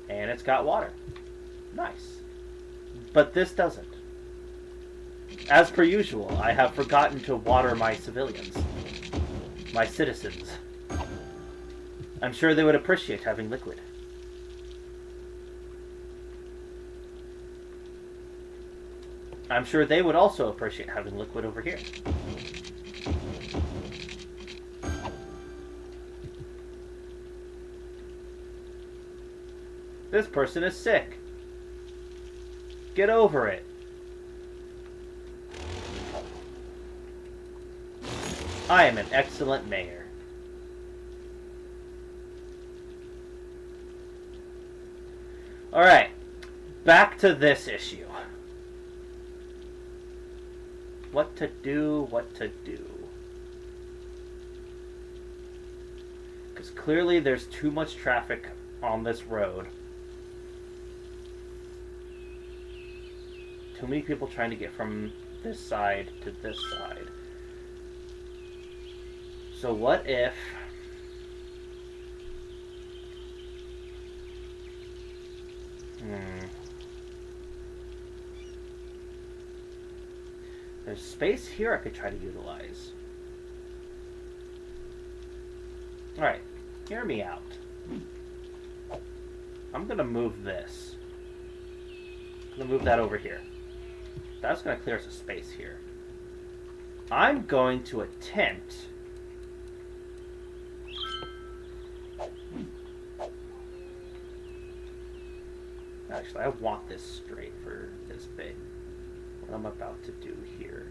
And it's got water. Nice. But this doesn't. As per usual, I have forgotten to water my civilians. My citizens. I'm sure they would appreciate having liquid. I'm sure they would also appreciate having liquid over here. This person is sick. Get over it. I am an excellent mayor. Alright, back to this issue. What to do, what to do. Because clearly there's too much traffic on this road. Too many people trying to get from this side to this side. So what if... There's space here I could try to utilize. Alright, hear me out. I'm gonna move this. I'm gonna move that over here. That's gonna clear us a space here. I'm going to attempt... Actually, I want this straight for this bit. What I'm about to do here.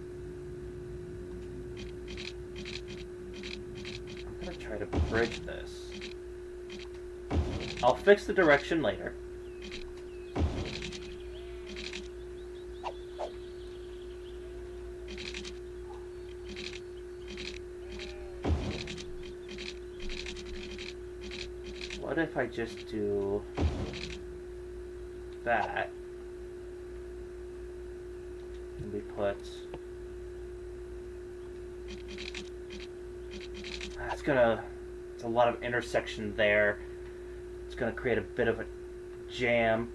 I'm going to try to bridge this. I'll fix the direction later. What if I just do that? And we put... It's a lot of intersection there. It's gonna create a bit of a jam.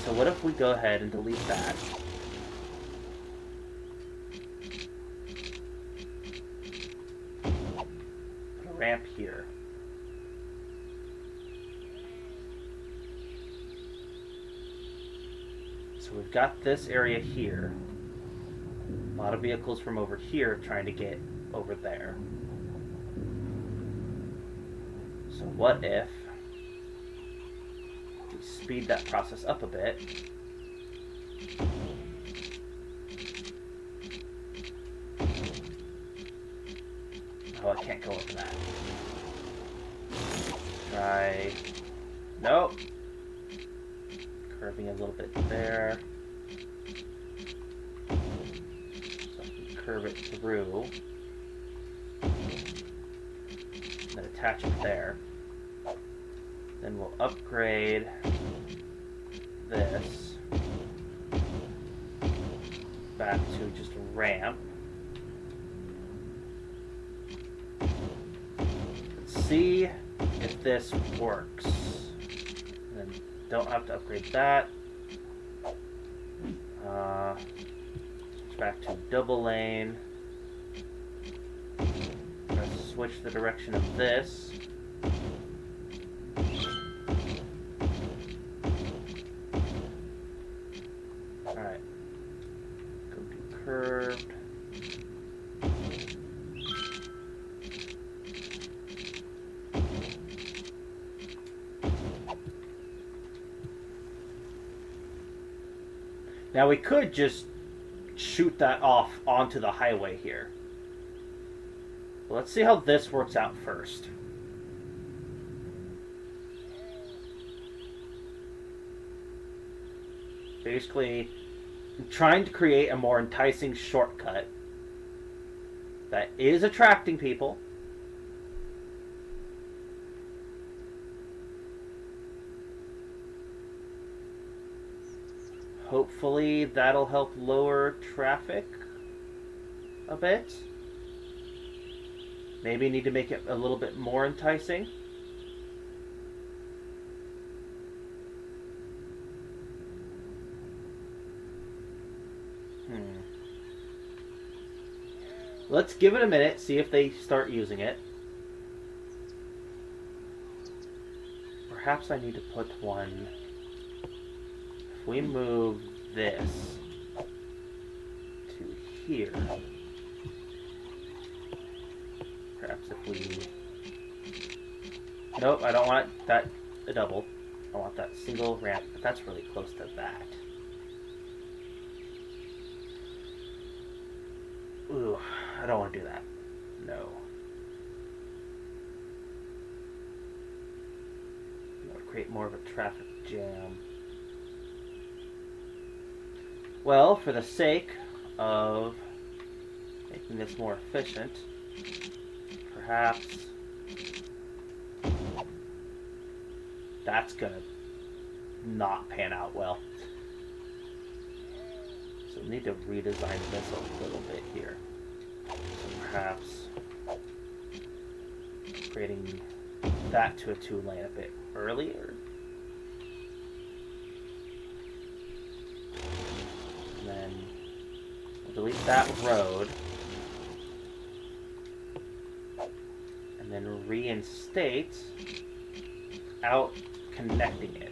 So what if we go ahead and delete that? Put a ramp here. So we've got this area here. A lot of vehicles from over here trying to get over there. So what if we speed that process up a bit? Oh, I can't go over that. Try... Nope. Curving a little bit there. So I can curve it through. And then attach it there. Then we'll upgrade this back to just a ramp. Let's see if this works. And then don't have to upgrade that. Back to double lane. Let's switch the direction of this. Alright. Go to curved. Now we could just shoot that off onto the highway here. Well, let's see how this works out first. Basically, I'm trying to create a more enticing shortcut that is attracting people. Hopefully that'll help lower traffic a bit. Maybe need to make it a little bit more enticing. Let's give it a minute, see if they start using it. Perhaps I need to put one... If we move this to here, perhaps if we... Nope, I don't want that a double. I want that single ramp, but that's really close to that. Ooh, I don't want to do that. No. That would create more of a traffic jam. Well, for the sake of making this more efficient. Perhaps that's gonna not pan out well. So we need to redesign this a little bit here. So perhaps creating that to a 2-lane a bit earlier. And then we'll delete that road. And then reinstate without connecting it.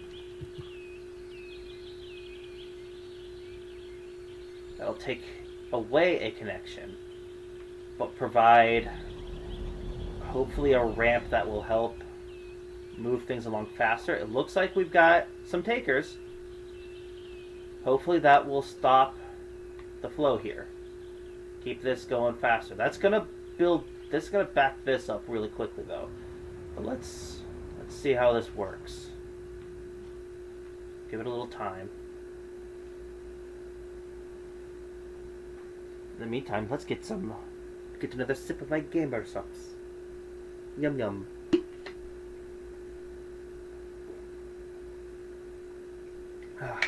That'll take away a connection, but provide hopefully a ramp that will help move things along faster. It looks like we've got some takers. Hopefully that will stop the flow here. Keep this going faster. That's gonna build. This is gonna back this up really quickly though. But let's see how this works. Give it a little time. In the meantime, let's get another sip of my gamer sauce. Yum yum. Ah.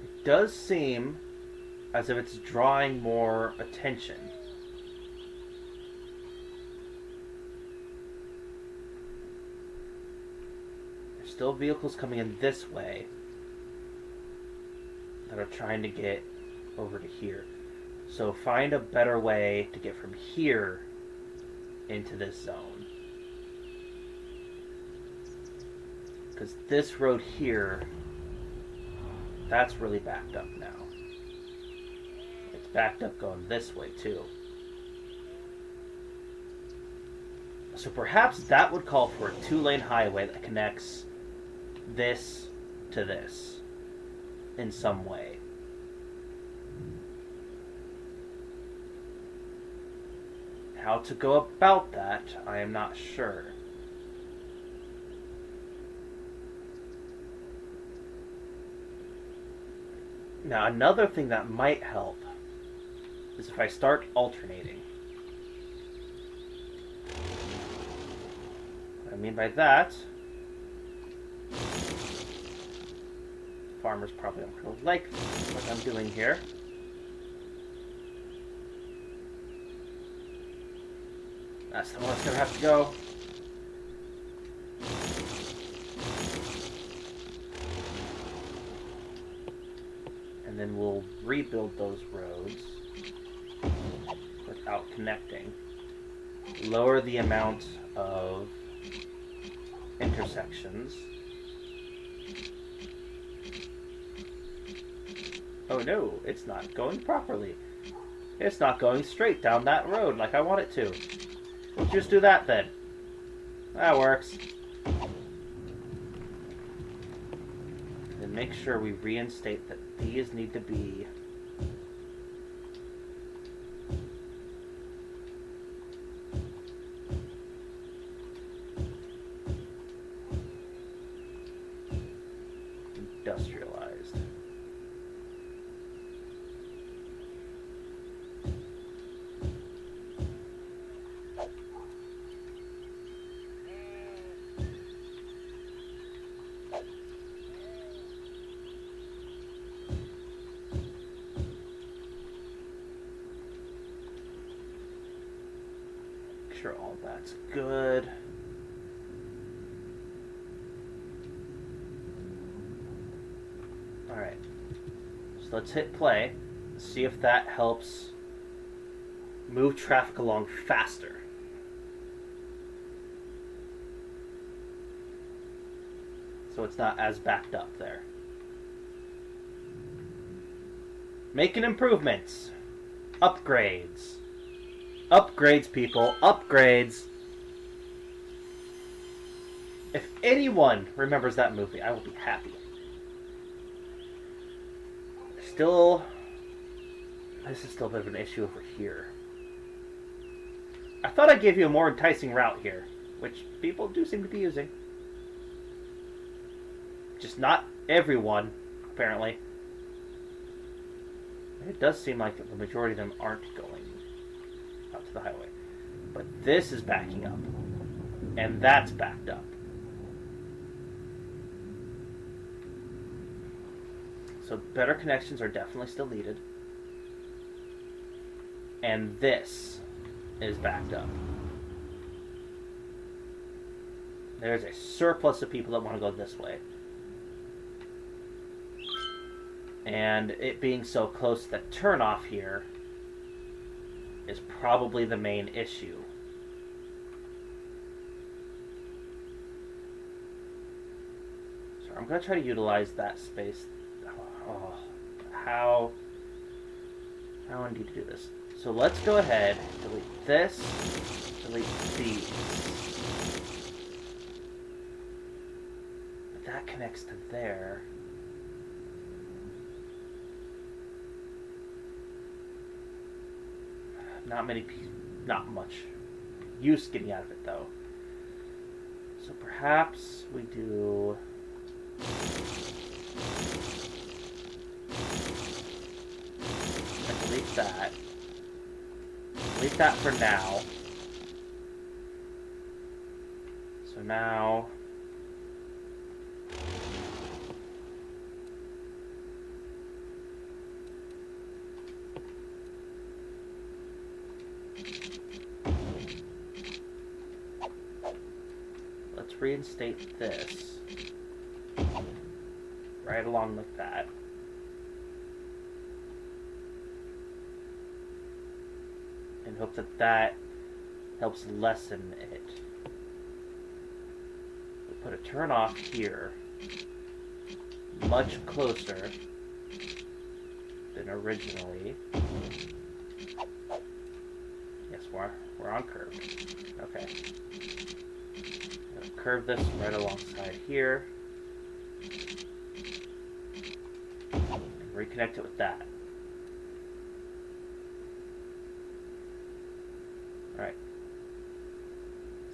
It does seem as if it's drawing more attention. There's still vehicles coming in this way that are trying to get over to here. So find a better way to get from here into this zone. Because this road here, that's really backed up now. It's backed up going this way too. So perhaps that would call for a 2-lane highway that connects this to this in some way. How to go about that, I am not sure. Now, another thing that might help is if I start alternating. What I mean by that, farmers probably aren't going to like what I'm doing here. That's the one that's going to have to go. And then we'll rebuild those roads without connecting. Lower the amount of intersections. Oh no, it's not going properly. It's not going straight down that road like I want it to. We'll just do that then. That works. And make sure we reinstate that these need to be industrialized. Sure all that's good. Alright. So let's hit play. See if that helps move traffic along faster. So it's not as backed up there. Making improvements. Upgrades. Upgrades, people. Upgrades. If anyone remembers that movie, I will be happy. Still, this is still a bit of an issue over here. I thought I gave you a more enticing route here. which people do seem to be using. Just not everyone, apparently. It does seem like the majority of them aren't going out to the highway. But this is backing up. And that's backed up. So better connections are definitely still needed. And this is backed up. There's a surplus of people that want to go this way. And it being so close, the turnoff here is probably the main issue. So I'm going to try to utilize that space. Oh, how I need to do this. So let's go ahead, delete this, delete these. But that connects to there. Not much use getting out of it though. So perhaps we do. Delete that. Delete that for now. So now. Let's reinstate this. Right along with that. And hope that that helps lessen it. We'll put a turn off here, much closer than originally. Yes, we're on curve. Okay. Curve this right alongside here. And reconnect it with that. Alright.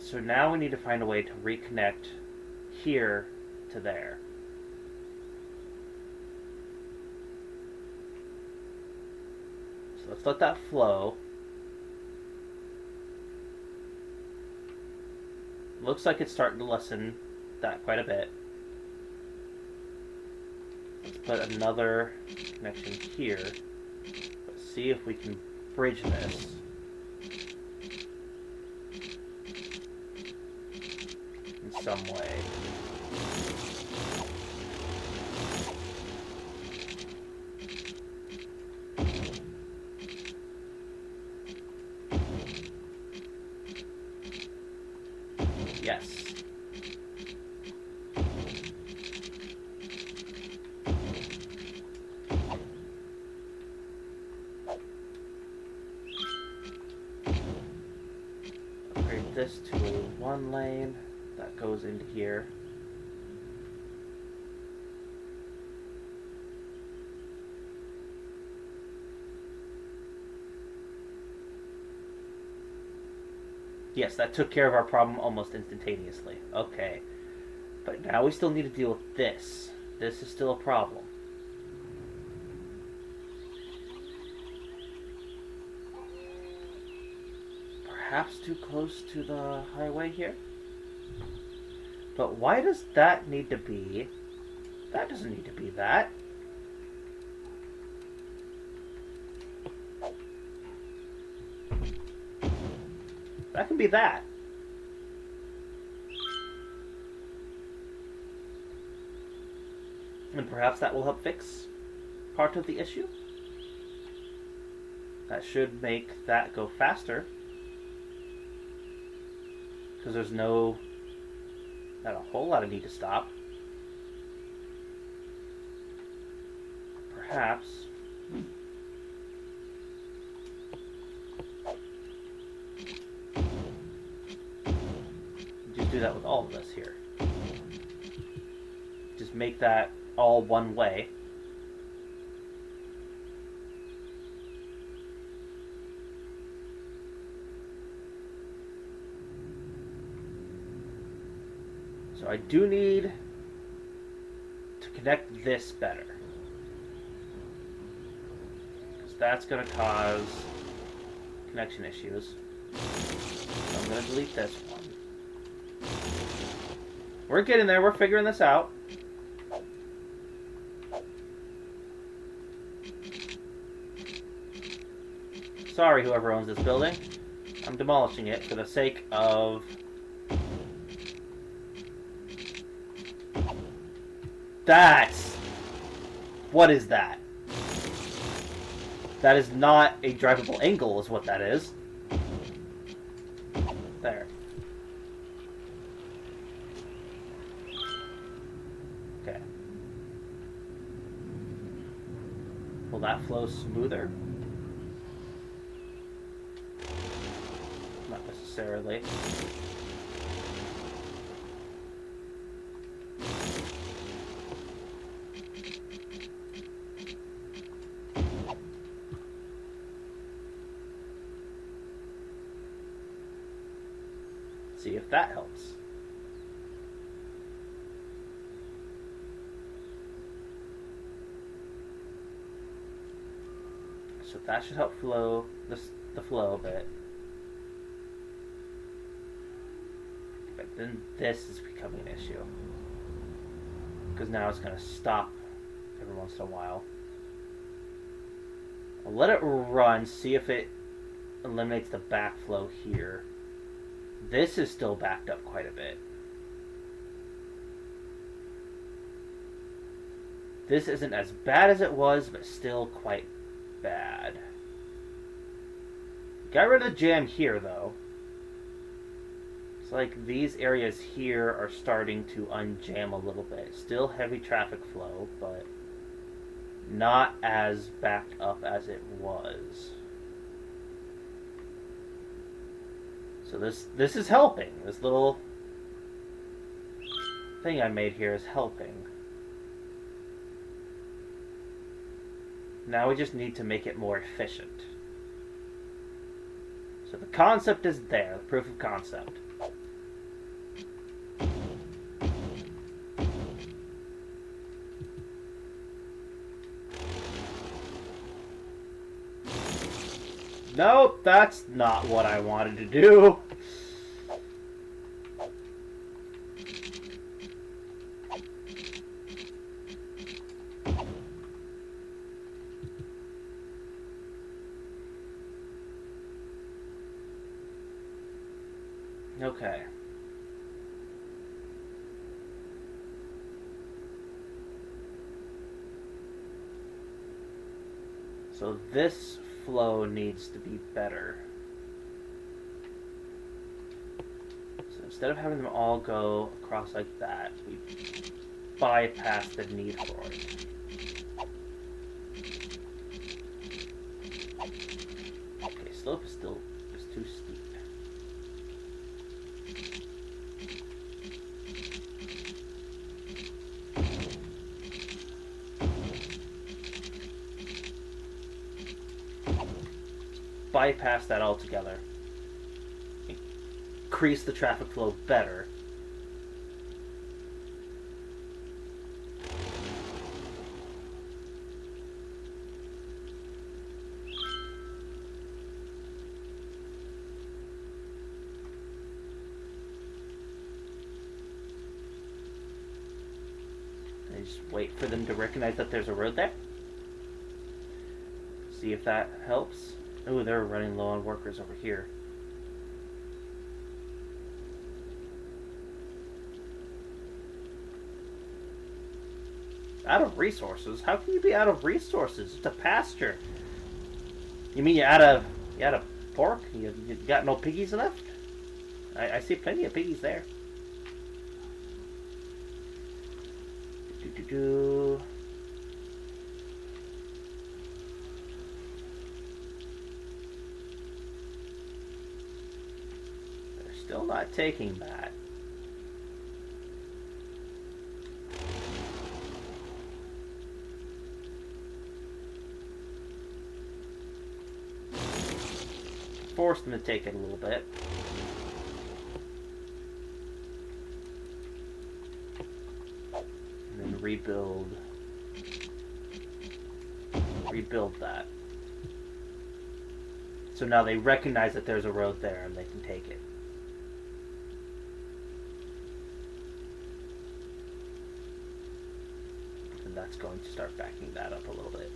So now we need to find a way to reconnect here to there. So let's let that flow. Looks like it's starting to lessen that quite a bit. Let's put another connection here. Let's see if we can bridge this. In some way. Yes. Upgrade this to a one lane that goes into here. Yes, that took care of our problem almost instantaneously. Okay. But now we still need to deal with this. This is still a problem. Perhaps too close to the highway here? But why does that need to be... That doesn't need to be that. That can be that. And perhaps that will help fix part of the issue. That should make that go faster. Because there's not a whole lot of need to stop. Perhaps. Just do that with all of this here. Just make that all one way. So I do need to connect this better. Because that's going to cause connection issues. So I'm going to delete this one. We're getting there. We're figuring this out. Sorry, whoever owns this building. I'm demolishing it for the sake of... That's... What is that? That is not a drivable angle, is what that is. There. Okay. Will that flow smoother? Not necessarily. See if that helps. So that should help flow the flow a bit. But then this is becoming an issue. Because now it's going to stop every once in a while. I'll let it run, see if it eliminates the backflow here. This is still backed up quite a bit. This isn't as bad as it was, but still quite bad. Got rid of the jam here, though. It's like these areas here are starting to unjam a little bit. Still heavy traffic flow, but not as backed up as it was. So this is helping. This little thing I made here is helping. Now we just need to make it more efficient. So the concept is there, the proof of concept. Nope, that's not what I wanted to do. Okay. So this flow needs to be better. So instead of having them all go across like that, we bypass the need for it. Okay, slope is still too steep. Bypass that altogether. Increase the traffic flow better. And just wait for them to recognize that there's a road there. See if that helps. Oh, they're running low on workers over here. Out of resources? How can you be out of resources? It's a pasture. You mean you're out of pork? You got no piggies left? I see plenty of piggies there. Do. Still not taking that. Force them to take it a little bit. then rebuild that. So now they recognize that there's a road there and they can take it. And that's going to start backing that up a little bit.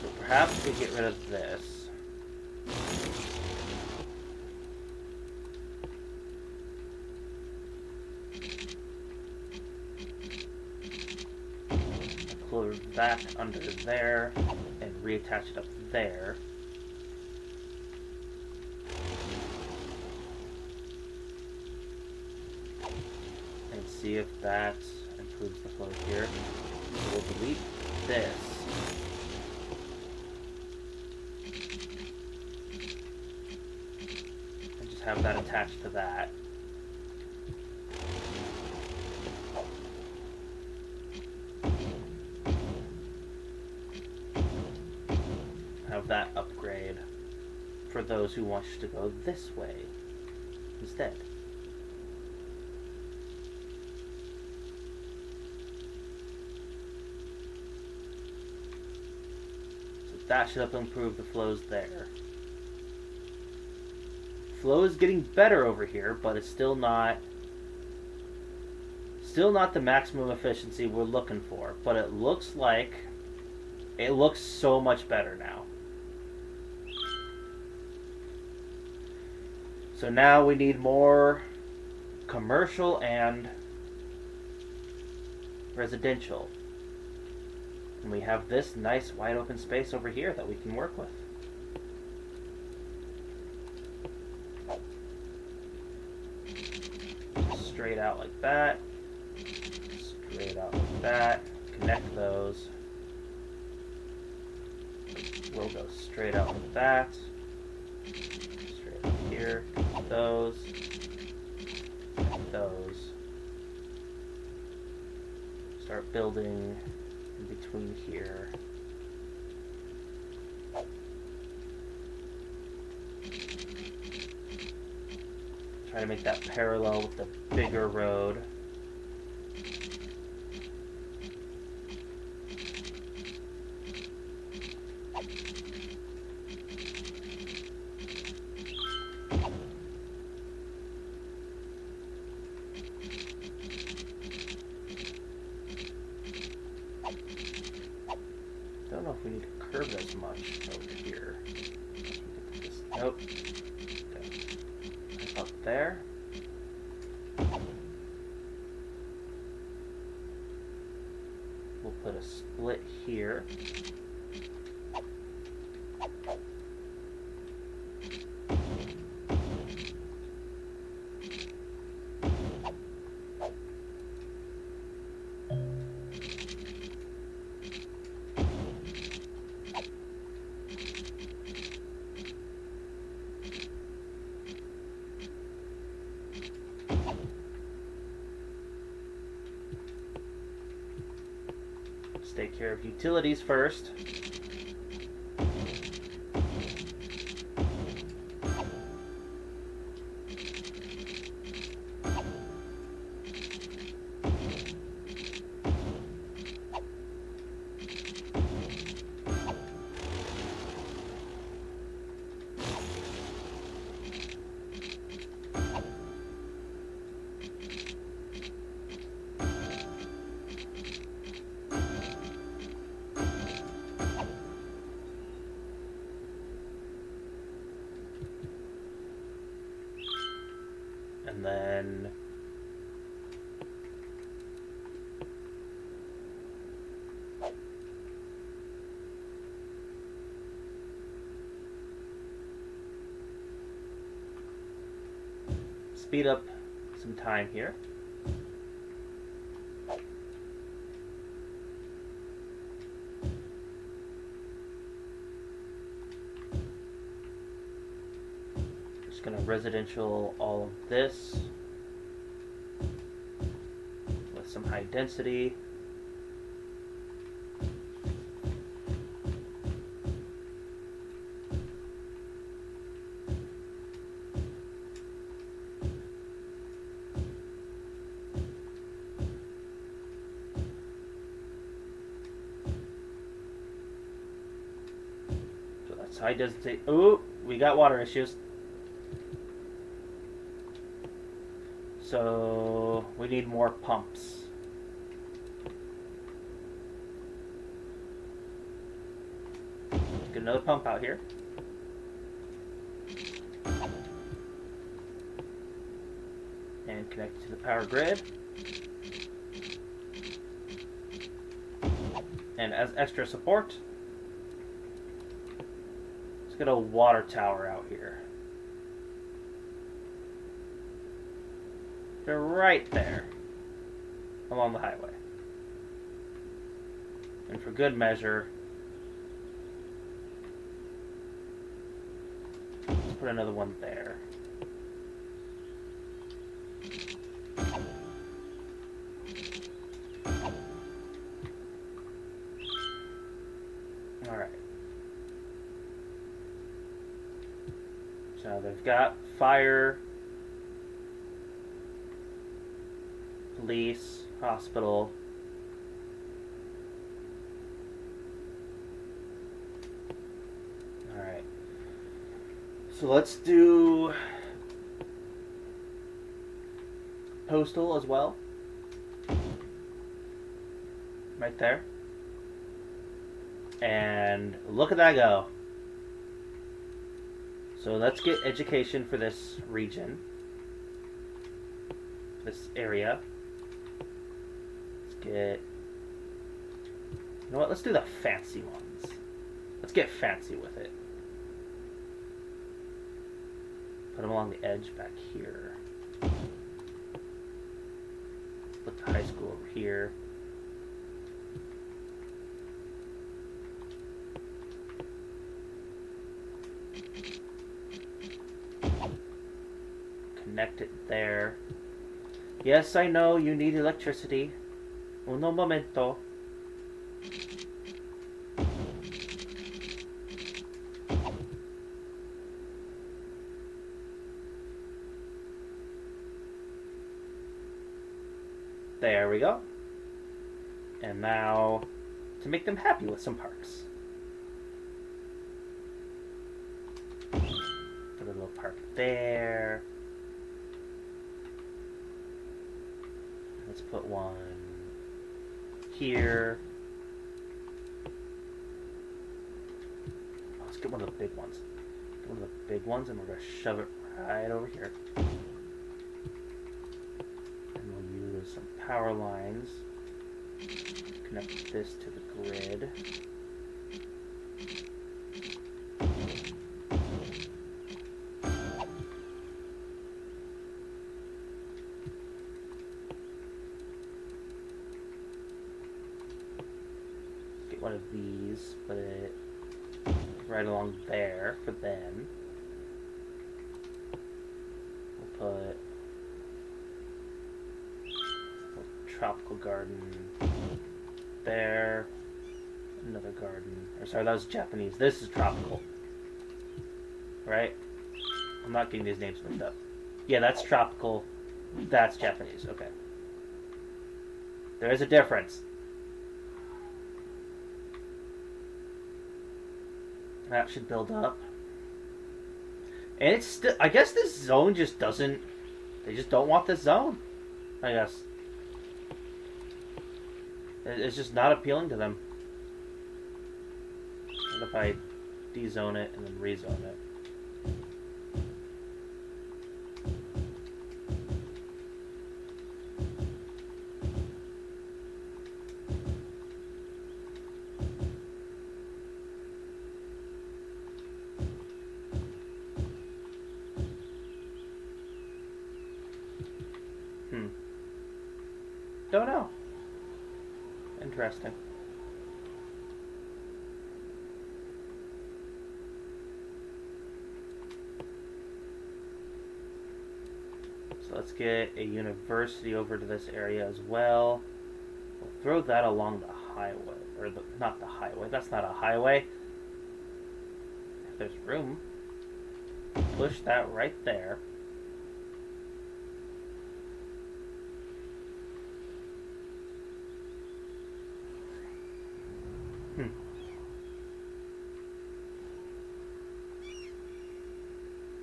So perhaps we get rid of this. Close that under there and reattach it up there. And see if that improves the flow here. So we'll delete this. And just have that attached to that. Have that upgrade for those who want to go this way instead. So that should help improve the flows there. Flow is getting better over here, but it's still not the maximum efficiency we're looking for. But it looks so much better now. So now we need more commercial and residential. And we have this nice wide open space over here that we can work with. Straight out like that. Straight out like that. Connect those. We'll go straight out like that. Straight out here. Those. Those. Start building in between here. Try to make that parallel with the bigger road. Don't know if we need to curve as much over here. Nope. Okay. Up there. We'll put a split here. Take care of utilities first. And then speed up some time here. Just gonna residential all of this with some high density. high density. Ooh, we got water issues. So we need more pumps. Get another pump out here. And connect it to the power grid. And as extra support, let's get a water tower out here. They're right there along the highway. And for good measure, let's put another one there. Alright. So they've got fire, police, hospital. Alright. So let's do postal as well. Right there. And look at that go. So let's get education for this region. This area. Let's get... You know what? Let's do the fancy ones. Let's get fancy with it. Put them along the edge back here. Put the high school over here. Connect it there. Yes, I know you need electricity. Uno momento. There we go. And now to make them happy with some parks. Put a little park there. Let's put one here. Let's get one of the big ones. Get one of the big ones, and we're going to shove it right over here. And we'll use some power lines. Connect this to the grid. One of these, put it right along there for them. We'll put a tropical garden there. Another garden. Or sorry, that was Japanese. This is tropical. Right? I'm not getting these names mixed up. Yeah, that's tropical. That's Japanese. Okay. There is a difference. That should build up. And it's still... I guess this zone just doesn't... They just don't want this zone. I guess. It's just not appealing to them. What if I dezone it and then rezone it? Don't know. Interesting. So let's get a university over to this area as well. We'll throw that along the highway. Or not the highway. That's not a highway. If there's room, push that right there.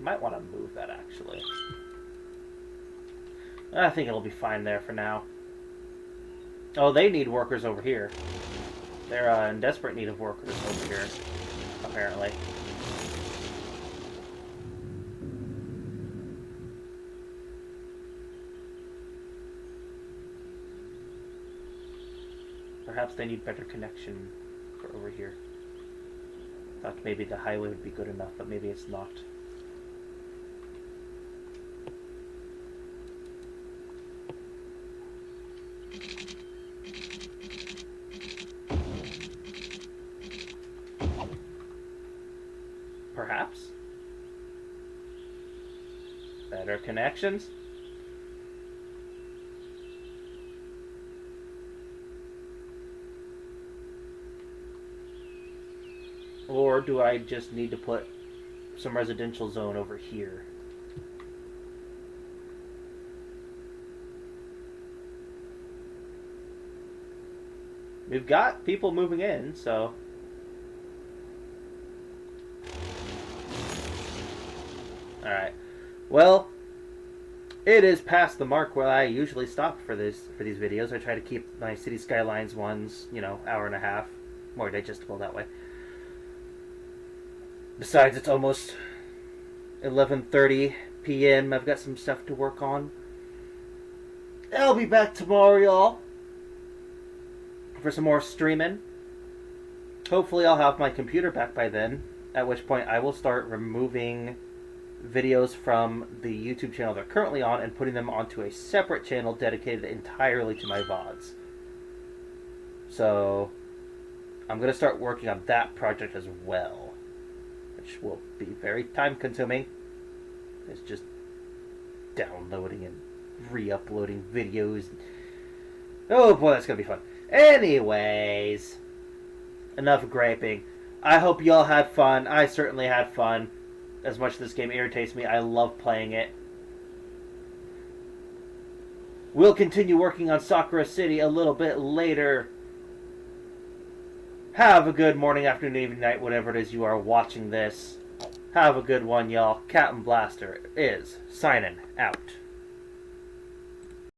might want to move that, actually. I think it'll be fine there for now. Oh, they need workers over here. They're in desperate need of workers over here, apparently. Perhaps they need better connection for over here. Thought maybe the highway would be good enough, but maybe it's not. Perhaps? Better connections? Or do I just need to put some residential zone over here? We've got people moving in, so... Alright. Well, it is past the mark where I usually stop for these videos. I try to keep my City Skylines ones, you know, hour and a half. More digestible that way. Besides, it's almost 11:30 p.m. I've got some stuff to work on. I'll be back tomorrow, y'all, for some more streaming. Hopefully I'll have my computer back by then, at which point I will start removing videos from the YouTube channel they're currently on and putting them onto a separate channel dedicated entirely to my VODs. So I'm going to start working on that project as well, which will be very time consuming. It's just downloading and re-uploading videos. Oh boy, that's going to be fun. Anyways, enough griping. I hope y'all had fun. I certainly had fun. As much as this game irritates me, I love playing it. We'll continue working on Sakura City a little bit later. Have a good morning, afternoon, evening, night, whatever it is you are watching this. Have a good one, y'all. Captain Blaster is signing out.